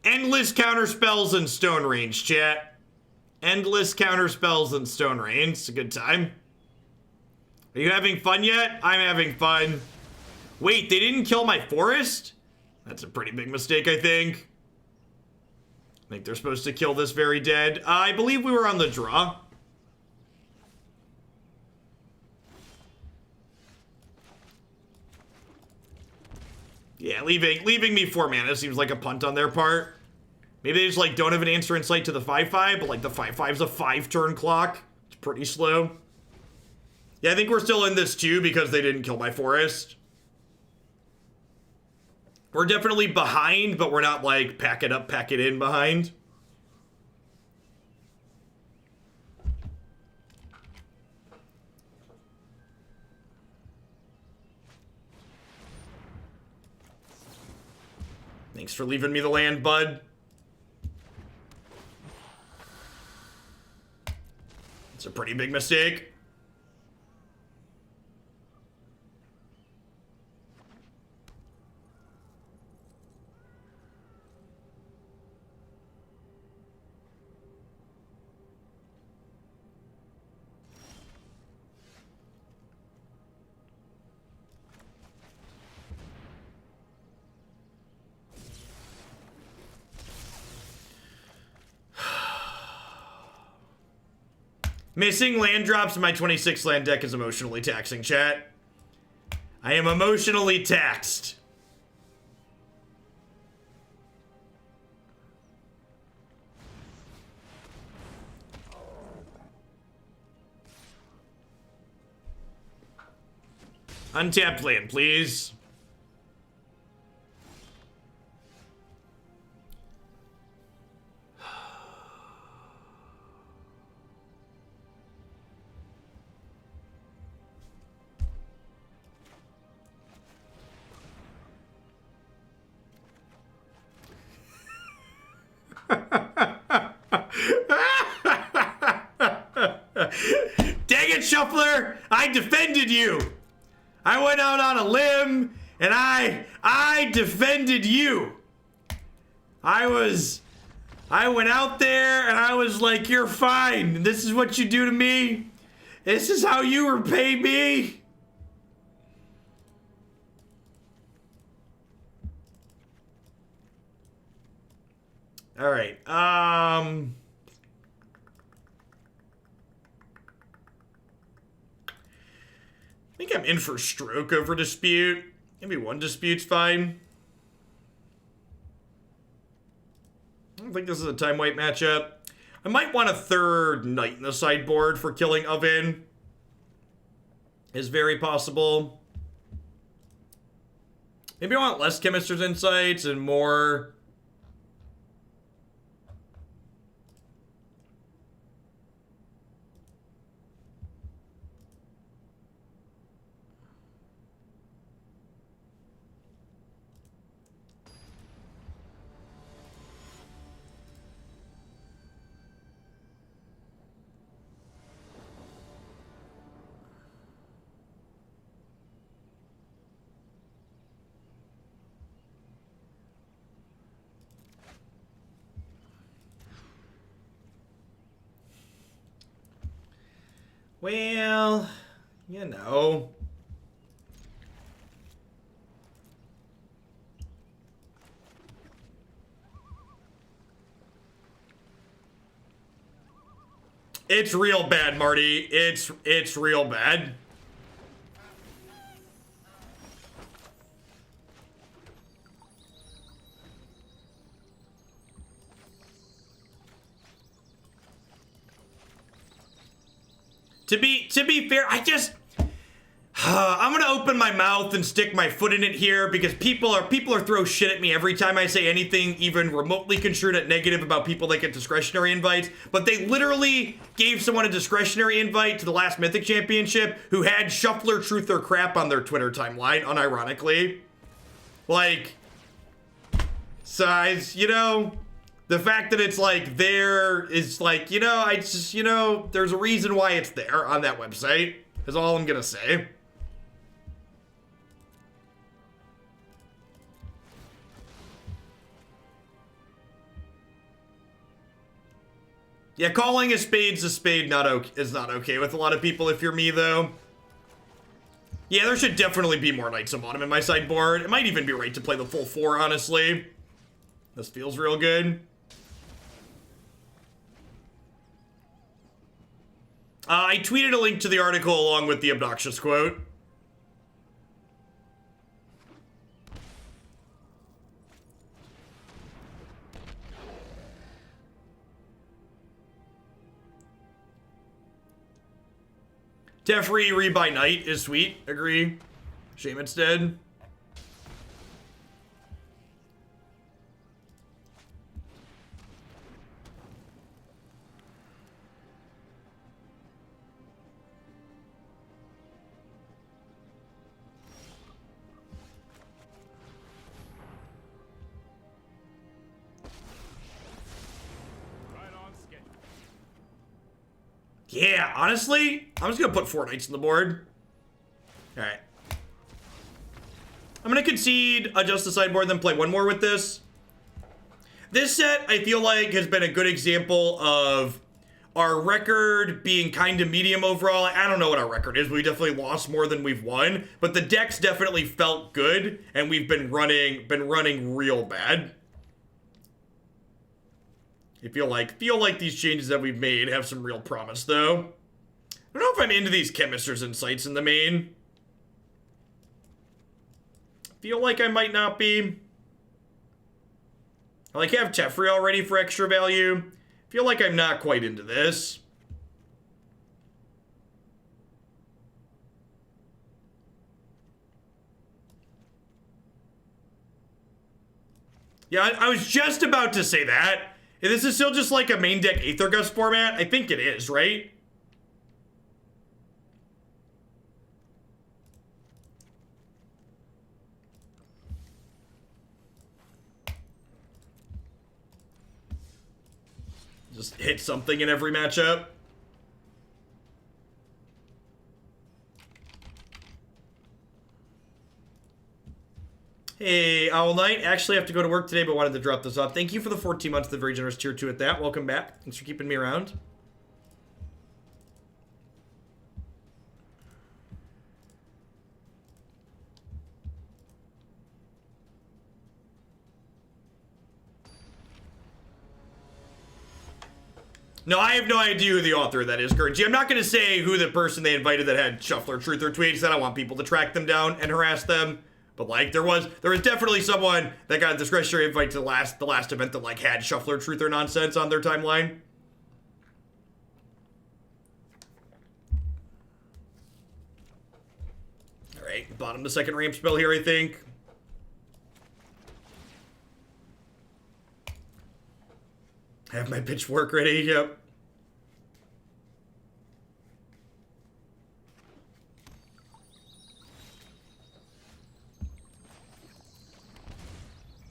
Endless counterspells and Stone Range, chat. Endless counterspells and Stone Range. It's a good time. Are you having fun yet? I'm having fun. Wait, they didn't kill my forest? That's a pretty big mistake, I think. I think they're supposed to kill this very dead. I believe we were on the draw. Yeah, leaving me 4 mana seems like a punt on their part. Maybe they just like don't have an answer in sight to the 5/5, but like the 5/5's a 5-turn clock. It's pretty slow. Yeah, I think we're still in this too because they didn't kill my forest. We're definitely behind, but we're not like pack it up, pack it in behind. Thanks for leaving me the land, bud. It's a pretty big mistake. Missing land drops in my 26 land deck is emotionally taxing, chat. I am emotionally taxed. Untapped land, please. Dang it, Shuffler! I defended you! I went out on a limb, and I defended you! I went out there, and I was like, you're fine. This is what you do to me? This is how you repay me? Alright, I think I'm in for Stroke over Dispute. Maybe 1 Dispute's fine. I don't think this is a time wipe matchup. I might want a third knight in the sideboard for killing Oven. Is very possible. Maybe I want less Chemist's Insights and more... Well, you know. It's real bad, Marty. It's real bad. To be fair, I'm gonna open my mouth and stick my foot in it here because people are throw shit at me every time I say anything even remotely construed at negative about people that get discretionary invites. But they literally gave someone a discretionary invite to the last Mythic Championship who had Shuffler Truth or Crap on their Twitter timeline, unironically. Like, size, you know. The fact that it's like there is like, you know, I just, you know, there's a reason why it's there on that website, is all I'm gonna say. Yeah, calling a spade is not okay with a lot of people if you're me, though. Yeah, there should definitely be more Knights of Autumn in my sideboard. It might even be right to play the full 4, honestly. This feels real good. I tweeted a link to the article along with the obnoxious quote. Teferi rebuy Knight is sweet. Agree. Shame it's dead. Yeah, honestly, I'm just gonna put 4 Knights on the board. Alright. I'm gonna concede, adjust the sideboard, then play one more with this. This set, I feel like, has been a good example of our record being kind of medium overall. I don't know what our record is. We definitely lost more than we've won, but the decks definitely felt good, and we've been running real bad. I feel like these changes that we've made have some real promise, though. I don't know if I'm into these Chemist's Insights in the main. I feel like I might not be. I like have Teferi already for extra value. I feel like I'm not quite into this. Yeah, I was just about to say that. This is still just like a main deck Aether Gust format? I think it is, right? Just hit something in every matchup. Hey, Owl Knight. Actually have to go to work today, but wanted to drop this off. Thank you for the 14 months, the very generous tier 2 at that. Welcome back. Thanks for keeping me around. No, I have no idea who the author of that is, Gurgy. I'm not going to say who the person they invited that had Shuffler Truth or tweets. I don't want people to track them down and harass them But like there was definitely someone that got a discretionary invite to the last event that like had Shuffler Truth or Nonsense on their timeline. All right, bottom the second ramp spell here, I think. I have my pitchfork ready. Yep.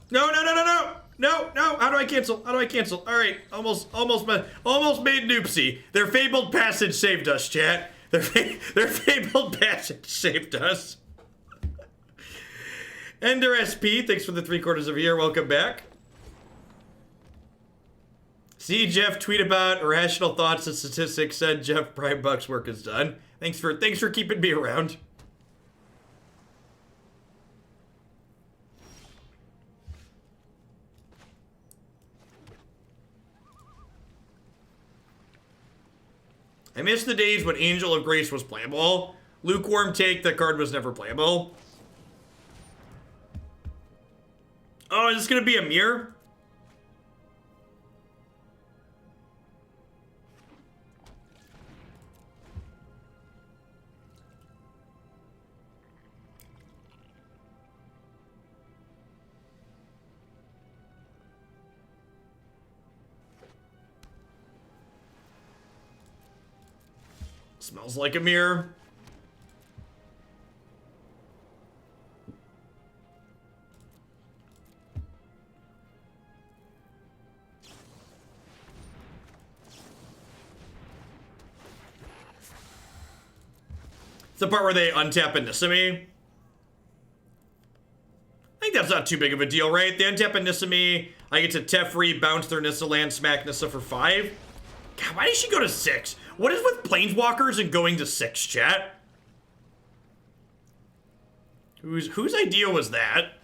No, no, no, no, no, no, no. How do I cancel? How do I cancel? All right, almost made an oopsie. Their Fabled Passage saved us, chat. Their Fabled Passage saved us. Ender SP, thanks for the 3/4 of a year. Welcome back. See Jeff tweet about irrational thoughts and statistics. Said Jeff Prime Buck's work is done. Thanks for keeping me around. I miss the days when Angel of Grace was playable. Lukewarm Take, that card was never playable. Oh, is this gonna be a mirror? Smells like a mirror. It's the part where they untap a Nissa me. I think that's not too big of a deal, right? They untap a Nissa me. I get to Teferi, bounce their Nissa land, smack Nissa for 5. God, why did she go to 6? What is with Planeswalkers and going to 6, chat? Whose idea was that?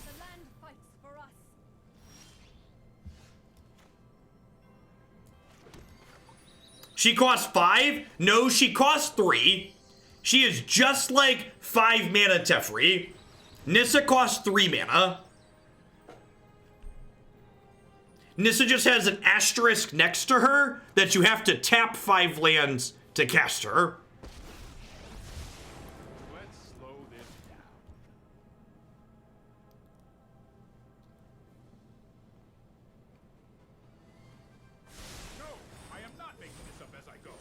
The land fights for us. She costs 5? No, she costs 3. She is just like 5 mana Teferi. Nissa costs 3 mana. Nissa just has an asterisk next to her that you have to tap 5 lands to cast her. Let's slow this down. No, I am not making this up as I go.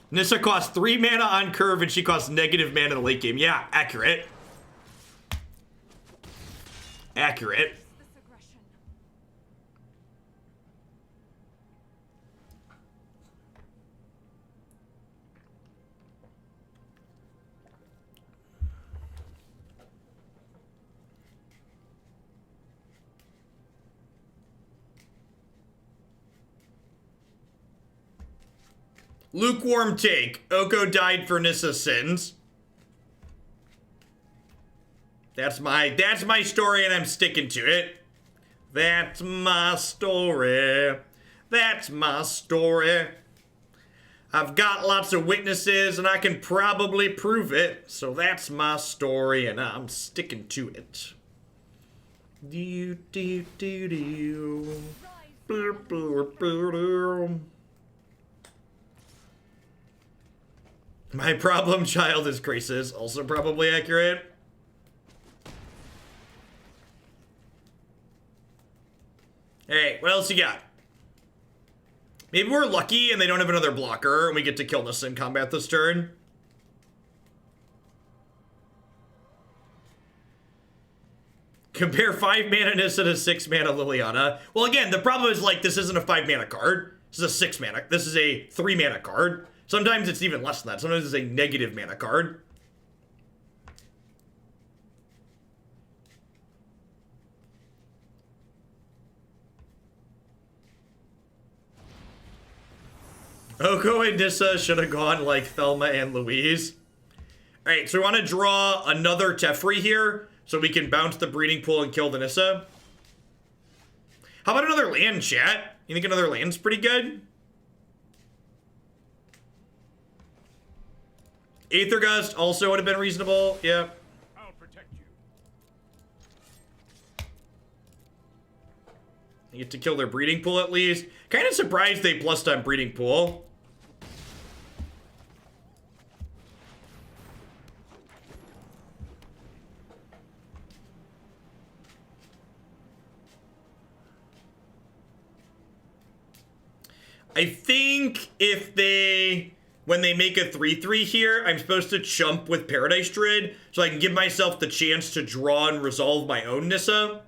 Nissa costs 3 mana on curve and she costs negative mana in the late game. Yeah, accurate. Accurate. This aggression. Lukewarm Take. Oko died for Nissa's sins. That's my story and I'm sticking to it. That's my story. That's my story. I've got lots of witnesses and I can probably prove it. So that's my story and I'm sticking to it. Do do do do. My problem child is Krasis, also probably accurate. Hey, what else you got? Maybe we're lucky and they don't have another blocker and we get to kill Nissa in combat this turn. Compare 5 mana Nissa to 6 mana Liliana. Well, again, the problem is like this isn't a 5 mana card. This is a 6 mana. This is a 3 mana card. Sometimes it's even less than that. Sometimes it's a negative mana card. Oko and Nissa should have gone like Thelma and Louise. Alright, so we want to draw another Teferi here so we can bounce the breeding pool and kill the Nissa. How about another land, chat? You think another land's pretty good? Aether Gust also would have been reasonable. Yep. I'll protect you. You get to kill their breeding pool at least. Kind of surprised they plussed on breeding pool. I think if they, when they make a 3/3 here, I'm supposed to chump with Paradise Druid so I can give myself the chance to draw and resolve my own Nissa.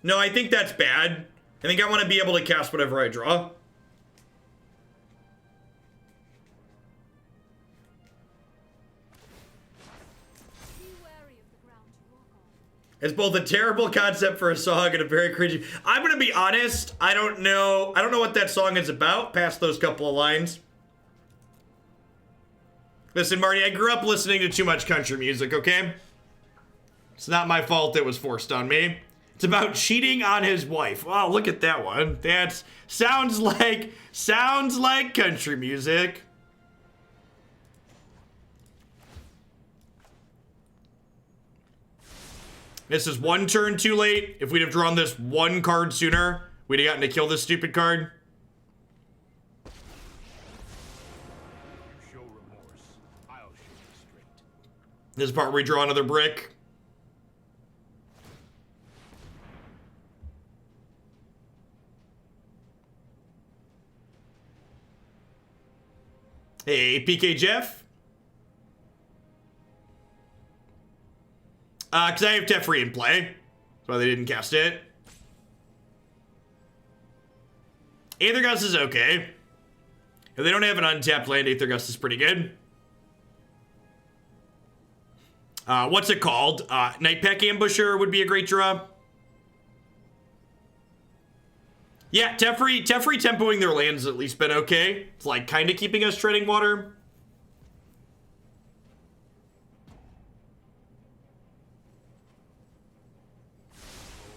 No, I think that's bad. I think I want to be able to cast whatever I draw. Be wary of the ground you walk on. It's both a terrible concept for a song and a very cringy. I'm gonna be honest. I don't know what that song is about past those couple of lines. Listen, Marty, I grew up listening to too much country music, okay? It's not my fault it was forced on me. It's about cheating on his wife. Wow, look at that one. That sounds like country music. This is one turn too late. If we'd have drawn this one card sooner, we'd have gotten to kill this stupid card. You show remorse, I'll show you straight. This is the part where we draw another brick. Hey, PK Jeff. Because I have Teferi in play. That's why they didn't cast it. Aether Gust is okay. If they don't have an untapped land, Aether Gust is pretty good. What's it called? Nightpack Ambusher would be a great draw. Yeah, Teferi tempoing their lands has at least been okay. It's like kind of keeping us treading water.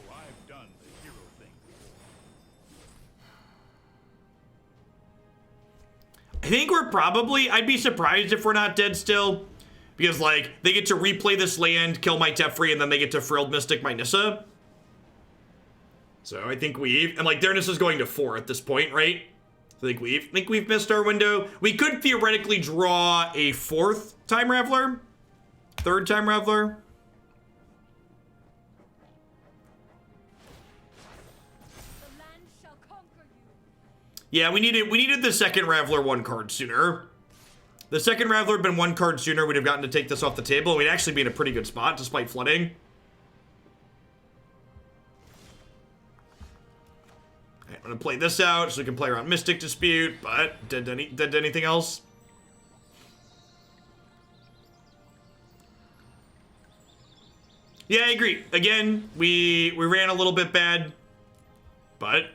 Oh, I've done the hero thing before. I think we're probably, I'd be surprised if we're not dead still. Because, like, they get to replay this land, kill my Teferi, and then they get to Frilled Mystic my Nissa. So I think and like their Nissa's going to 4 at this point, right? I think we've missed our window. We could theoretically draw a 4th Time Raveler. 3rd Time Raveler. The land shall conquer you. Yeah, we needed the 2nd Raveler 1 card sooner. The 2nd Raveler had been 1 card sooner, we'd have gotten to take this off the table. We'd actually be in a pretty good spot despite flooding. I'm gonna play this out so we can play around Mystic Dispute, but did anything else? Yeah, I agree. Again, we ran a little bit bad, but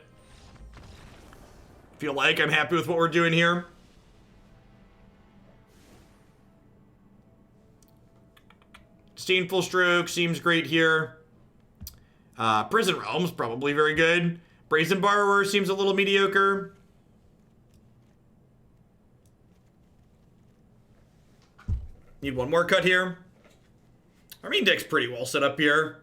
feel like I'm happy with what we're doing here. Disdainful Stroke seems great here. Prison Realms, probably very good. Brazen Borrower seems a little mediocre. Need one more cut here. Our main deck's pretty well set up here.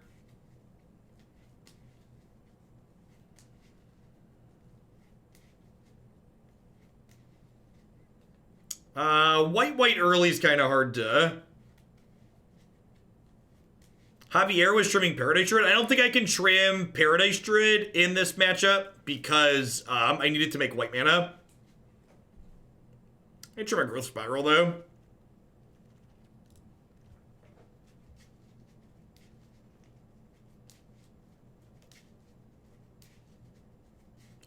White early is kind of hard to... Javier was trimming Paradise Druid. I don't think I can trim Paradise Druid in this matchup because I needed to make white mana. I can trim a Growth Spiral though.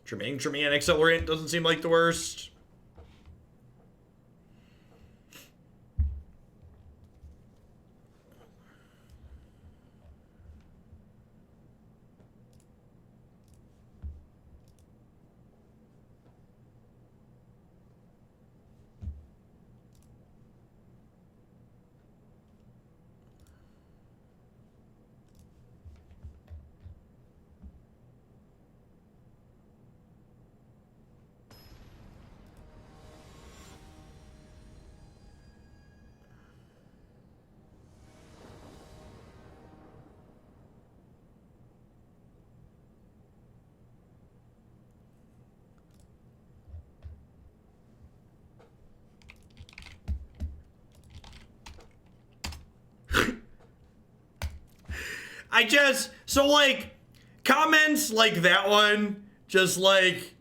Trimming and Accelerant doesn't seem like the worst. So like, comments like that one, just like,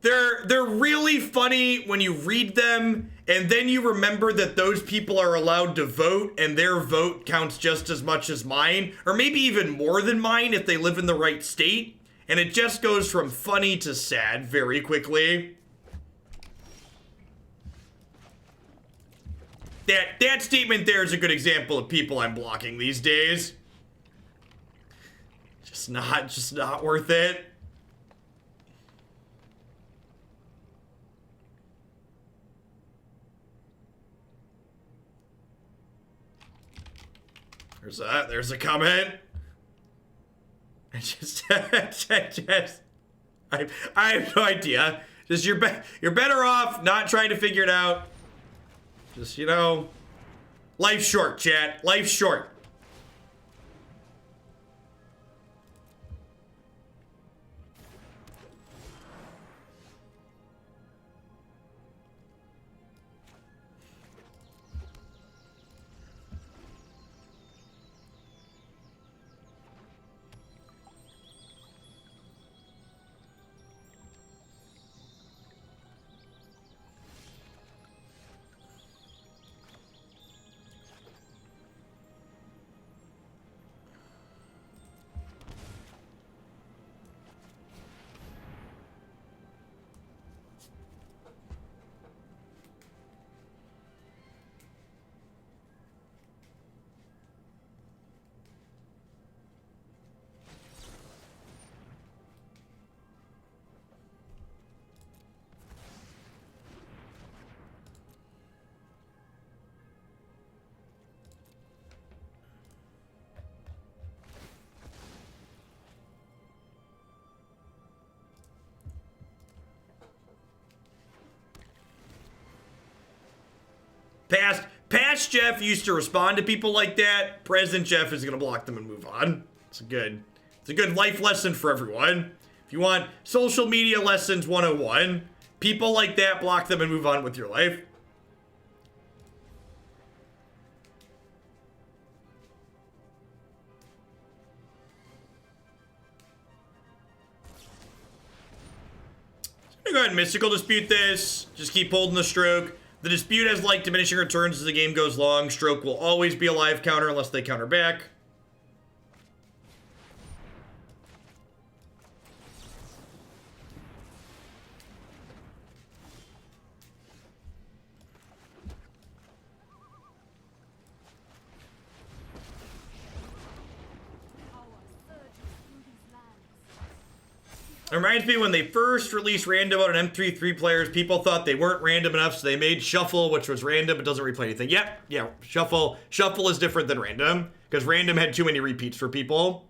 they're really funny when you read them, and then you remember that those people are allowed to vote, and their vote counts just as much as mine, or maybe even more than mine if they live in the right state, and it just goes from funny to sad very quickly. That statement there is a good example of people I'm blocking these days. Just not worth it. There's a comment. I have no idea. Just you're better off not trying to figure it out. Just, you know, life's short, chat. Life's short. Past Jeff used to respond to people like that. Present Jeff is gonna block them and move on. It's a good life lesson for everyone. If you want social media lessons 101, people like that, block them and move on with your life. I'm gonna go ahead and mystical dispute this. Just keep holding the stroke. The dispute has like diminishing returns as the game goes long. Stroke will always be a live counter unless they counter back. It reminds me when they first released random on an M3 players, people thought they weren't random enough, so they made shuffle, which was random but doesn't replay anything. Yeah, shuffle is different than random, because random had too many repeats for people.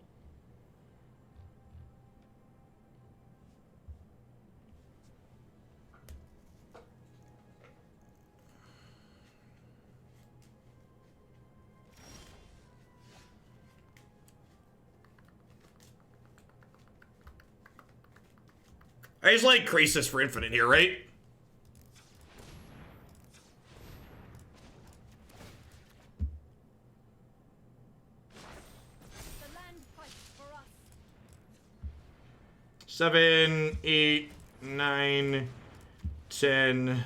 I just like Krasis for infinite here, right? The land fights for us. 7, 8, 9, 10.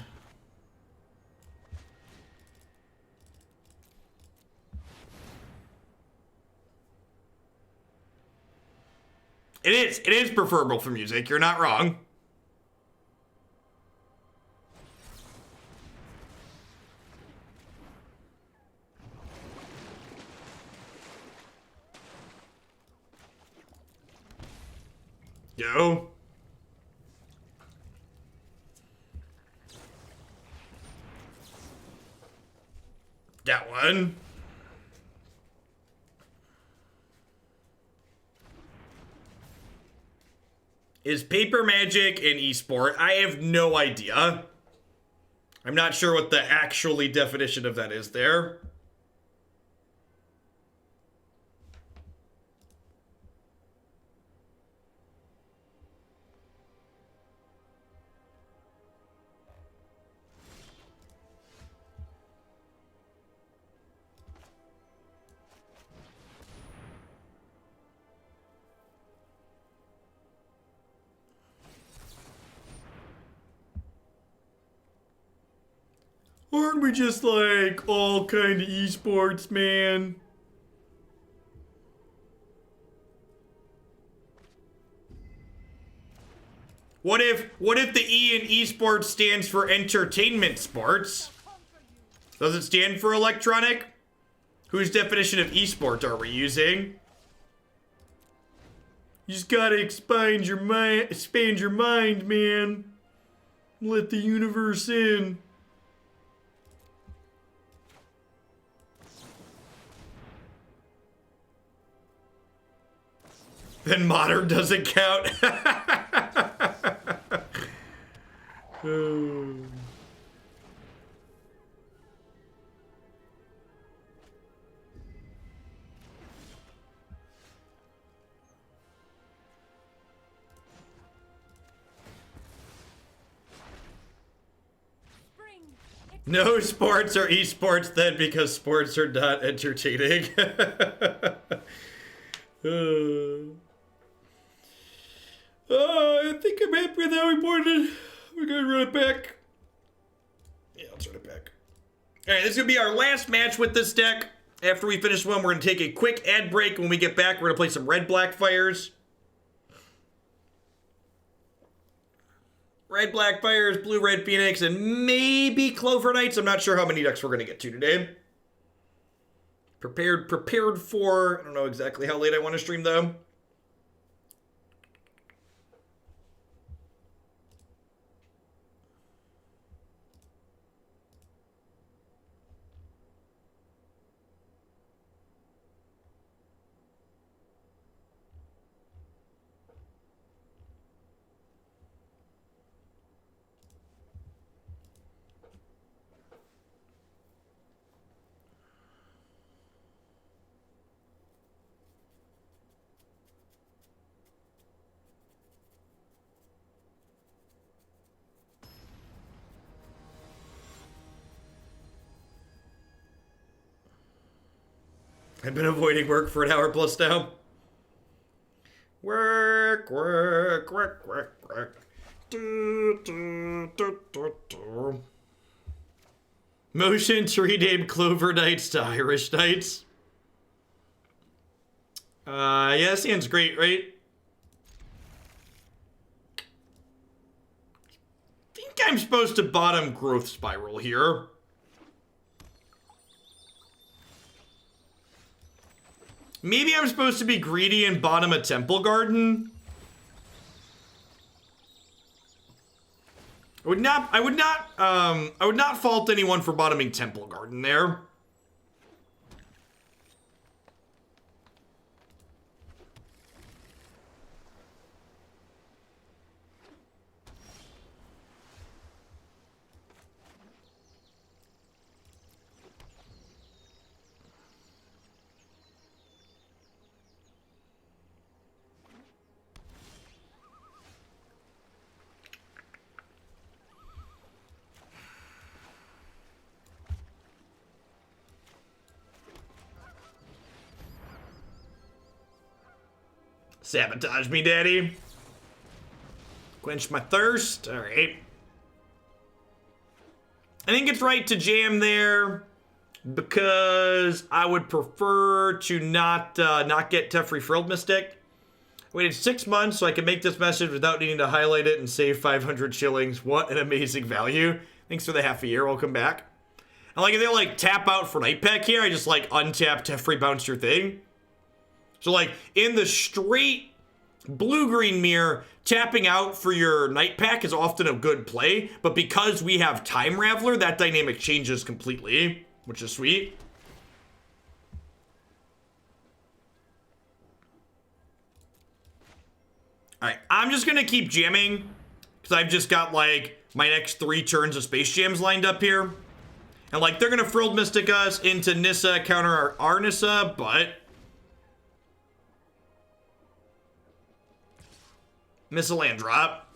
It is preferable for music. You're not wrong. Yo. That one. Is paper magic an esport? I have no idea. I'm not sure what the actually definition of that is there. Aren't we just like all kind of esports, man? What if the E in esports stands for entertainment sports? Does it stand for electronic? Whose definition of esport are we using? You just gotta expand your mind, man. Let the universe in. Then modern doesn't count. No sports are esports then because sports are not entertaining. I think I'm happy with how we boarded. We're gonna run it back. Yeah, let's run it back. Alright, this is gonna be our last match with this deck. After we finish one, we're gonna take a quick ad break. When we get back, we're gonna play some red-black fires. Red-black fires, blue-red phoenix, and maybe clover knights. I'm not sure how many decks we're gonna get to today. Prepared for. I don't know exactly how late I want to stream though. I've been avoiding work for an hour plus now. Work. Motion to rename Clover Knights to Irish Knights. Yeah, that sounds great, right? I think I'm supposed to bottom Growth Spiral here. Maybe I'm supposed to be greedy and bottom a Temple Garden. I would not fault anyone for bottoming Temple Garden there. Sabotage me, daddy. Quench my thirst. All right. I think it's right to jam there because I would prefer to not get Teferi Frilled Mystic. I waited 6 months so I could make this message without needing to highlight it and save 500 shillings. What an amazing value. Thanks for the half a year. Welcome back. And like if they like tap out for Nightpack here, I just like untap Teferi bounce your thing. So like in the straight blue-green mirror, tapping out for your Nightpack is often a good play, but because we have Time Raveler, that dynamic changes completely, which is sweet. Alright, I'm just gonna keep jamming, because I've just got like my next 3 turns of Space Jams lined up here. And like they're gonna Frilled Mystic us into Nissa, counter our Nissa, but miss a land drop.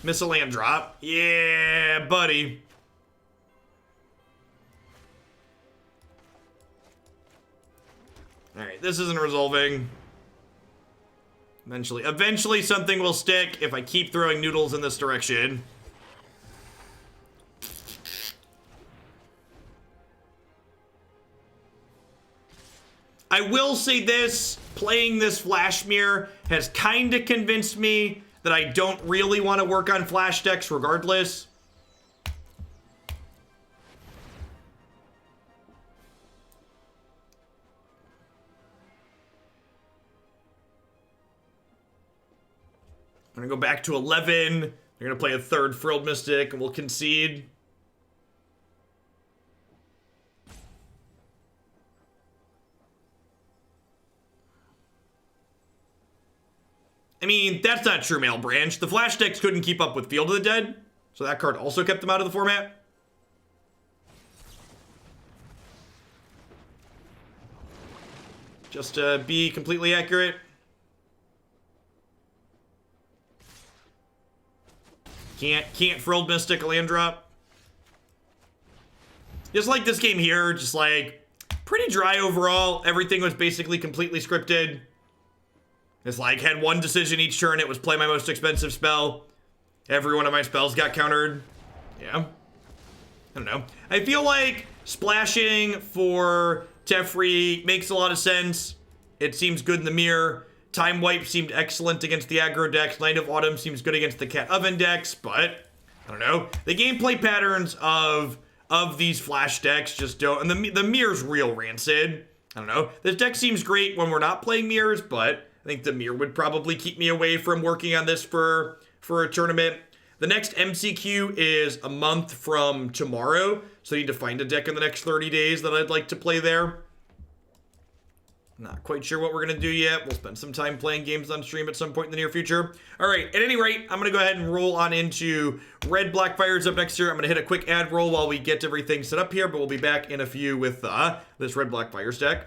Miss a land drop. Yeah, buddy. Alright, this isn't resolving. Eventually something will stick if I keep throwing noodles in this direction. I will say this, playing this Flash Mirror has kind of convinced me that I don't really want to work on Flash decks regardless. I'm going to go back to 11. They're going to play a third Frilled Mystic, and we'll concede. I mean, that's not true, Male Branch. The Flash decks couldn't keep up with Field of the Dead, so that card also kept them out of the format. Just to be completely accurate. Can't Frilled Mystic a land drop. Just like this game here, just like pretty dry overall. Everything was basically completely scripted. It's like had one decision each turn. It was play my most expensive spell. Every one of my spells got countered. Yeah. I don't know. I feel like splashing for Teferi makes a lot of sense. It seems good in the mirror. Time Wipe seemed excellent against the aggro decks. Night of Autumn seems good against the Cat Oven decks, but I don't know. The gameplay patterns of these Flash decks just don't, and the mirror's real rancid. I don't know. This deck seems great when we're not playing mirrors, but I think the mirror would probably keep me away from working on this for a tournament. The next MCQ is a month from tomorrow, so I need to find a deck in the next 30 days that I'd like to play there. Not quite sure what we're going to do yet. We'll spend some time playing games on stream at some point in the near future. All right, at any rate, I'm going to go ahead and roll on into Red Black Fires up next here. I'm going to hit a quick ad roll while we get everything set up here, but we'll be back in a few with this Red Black Fires deck.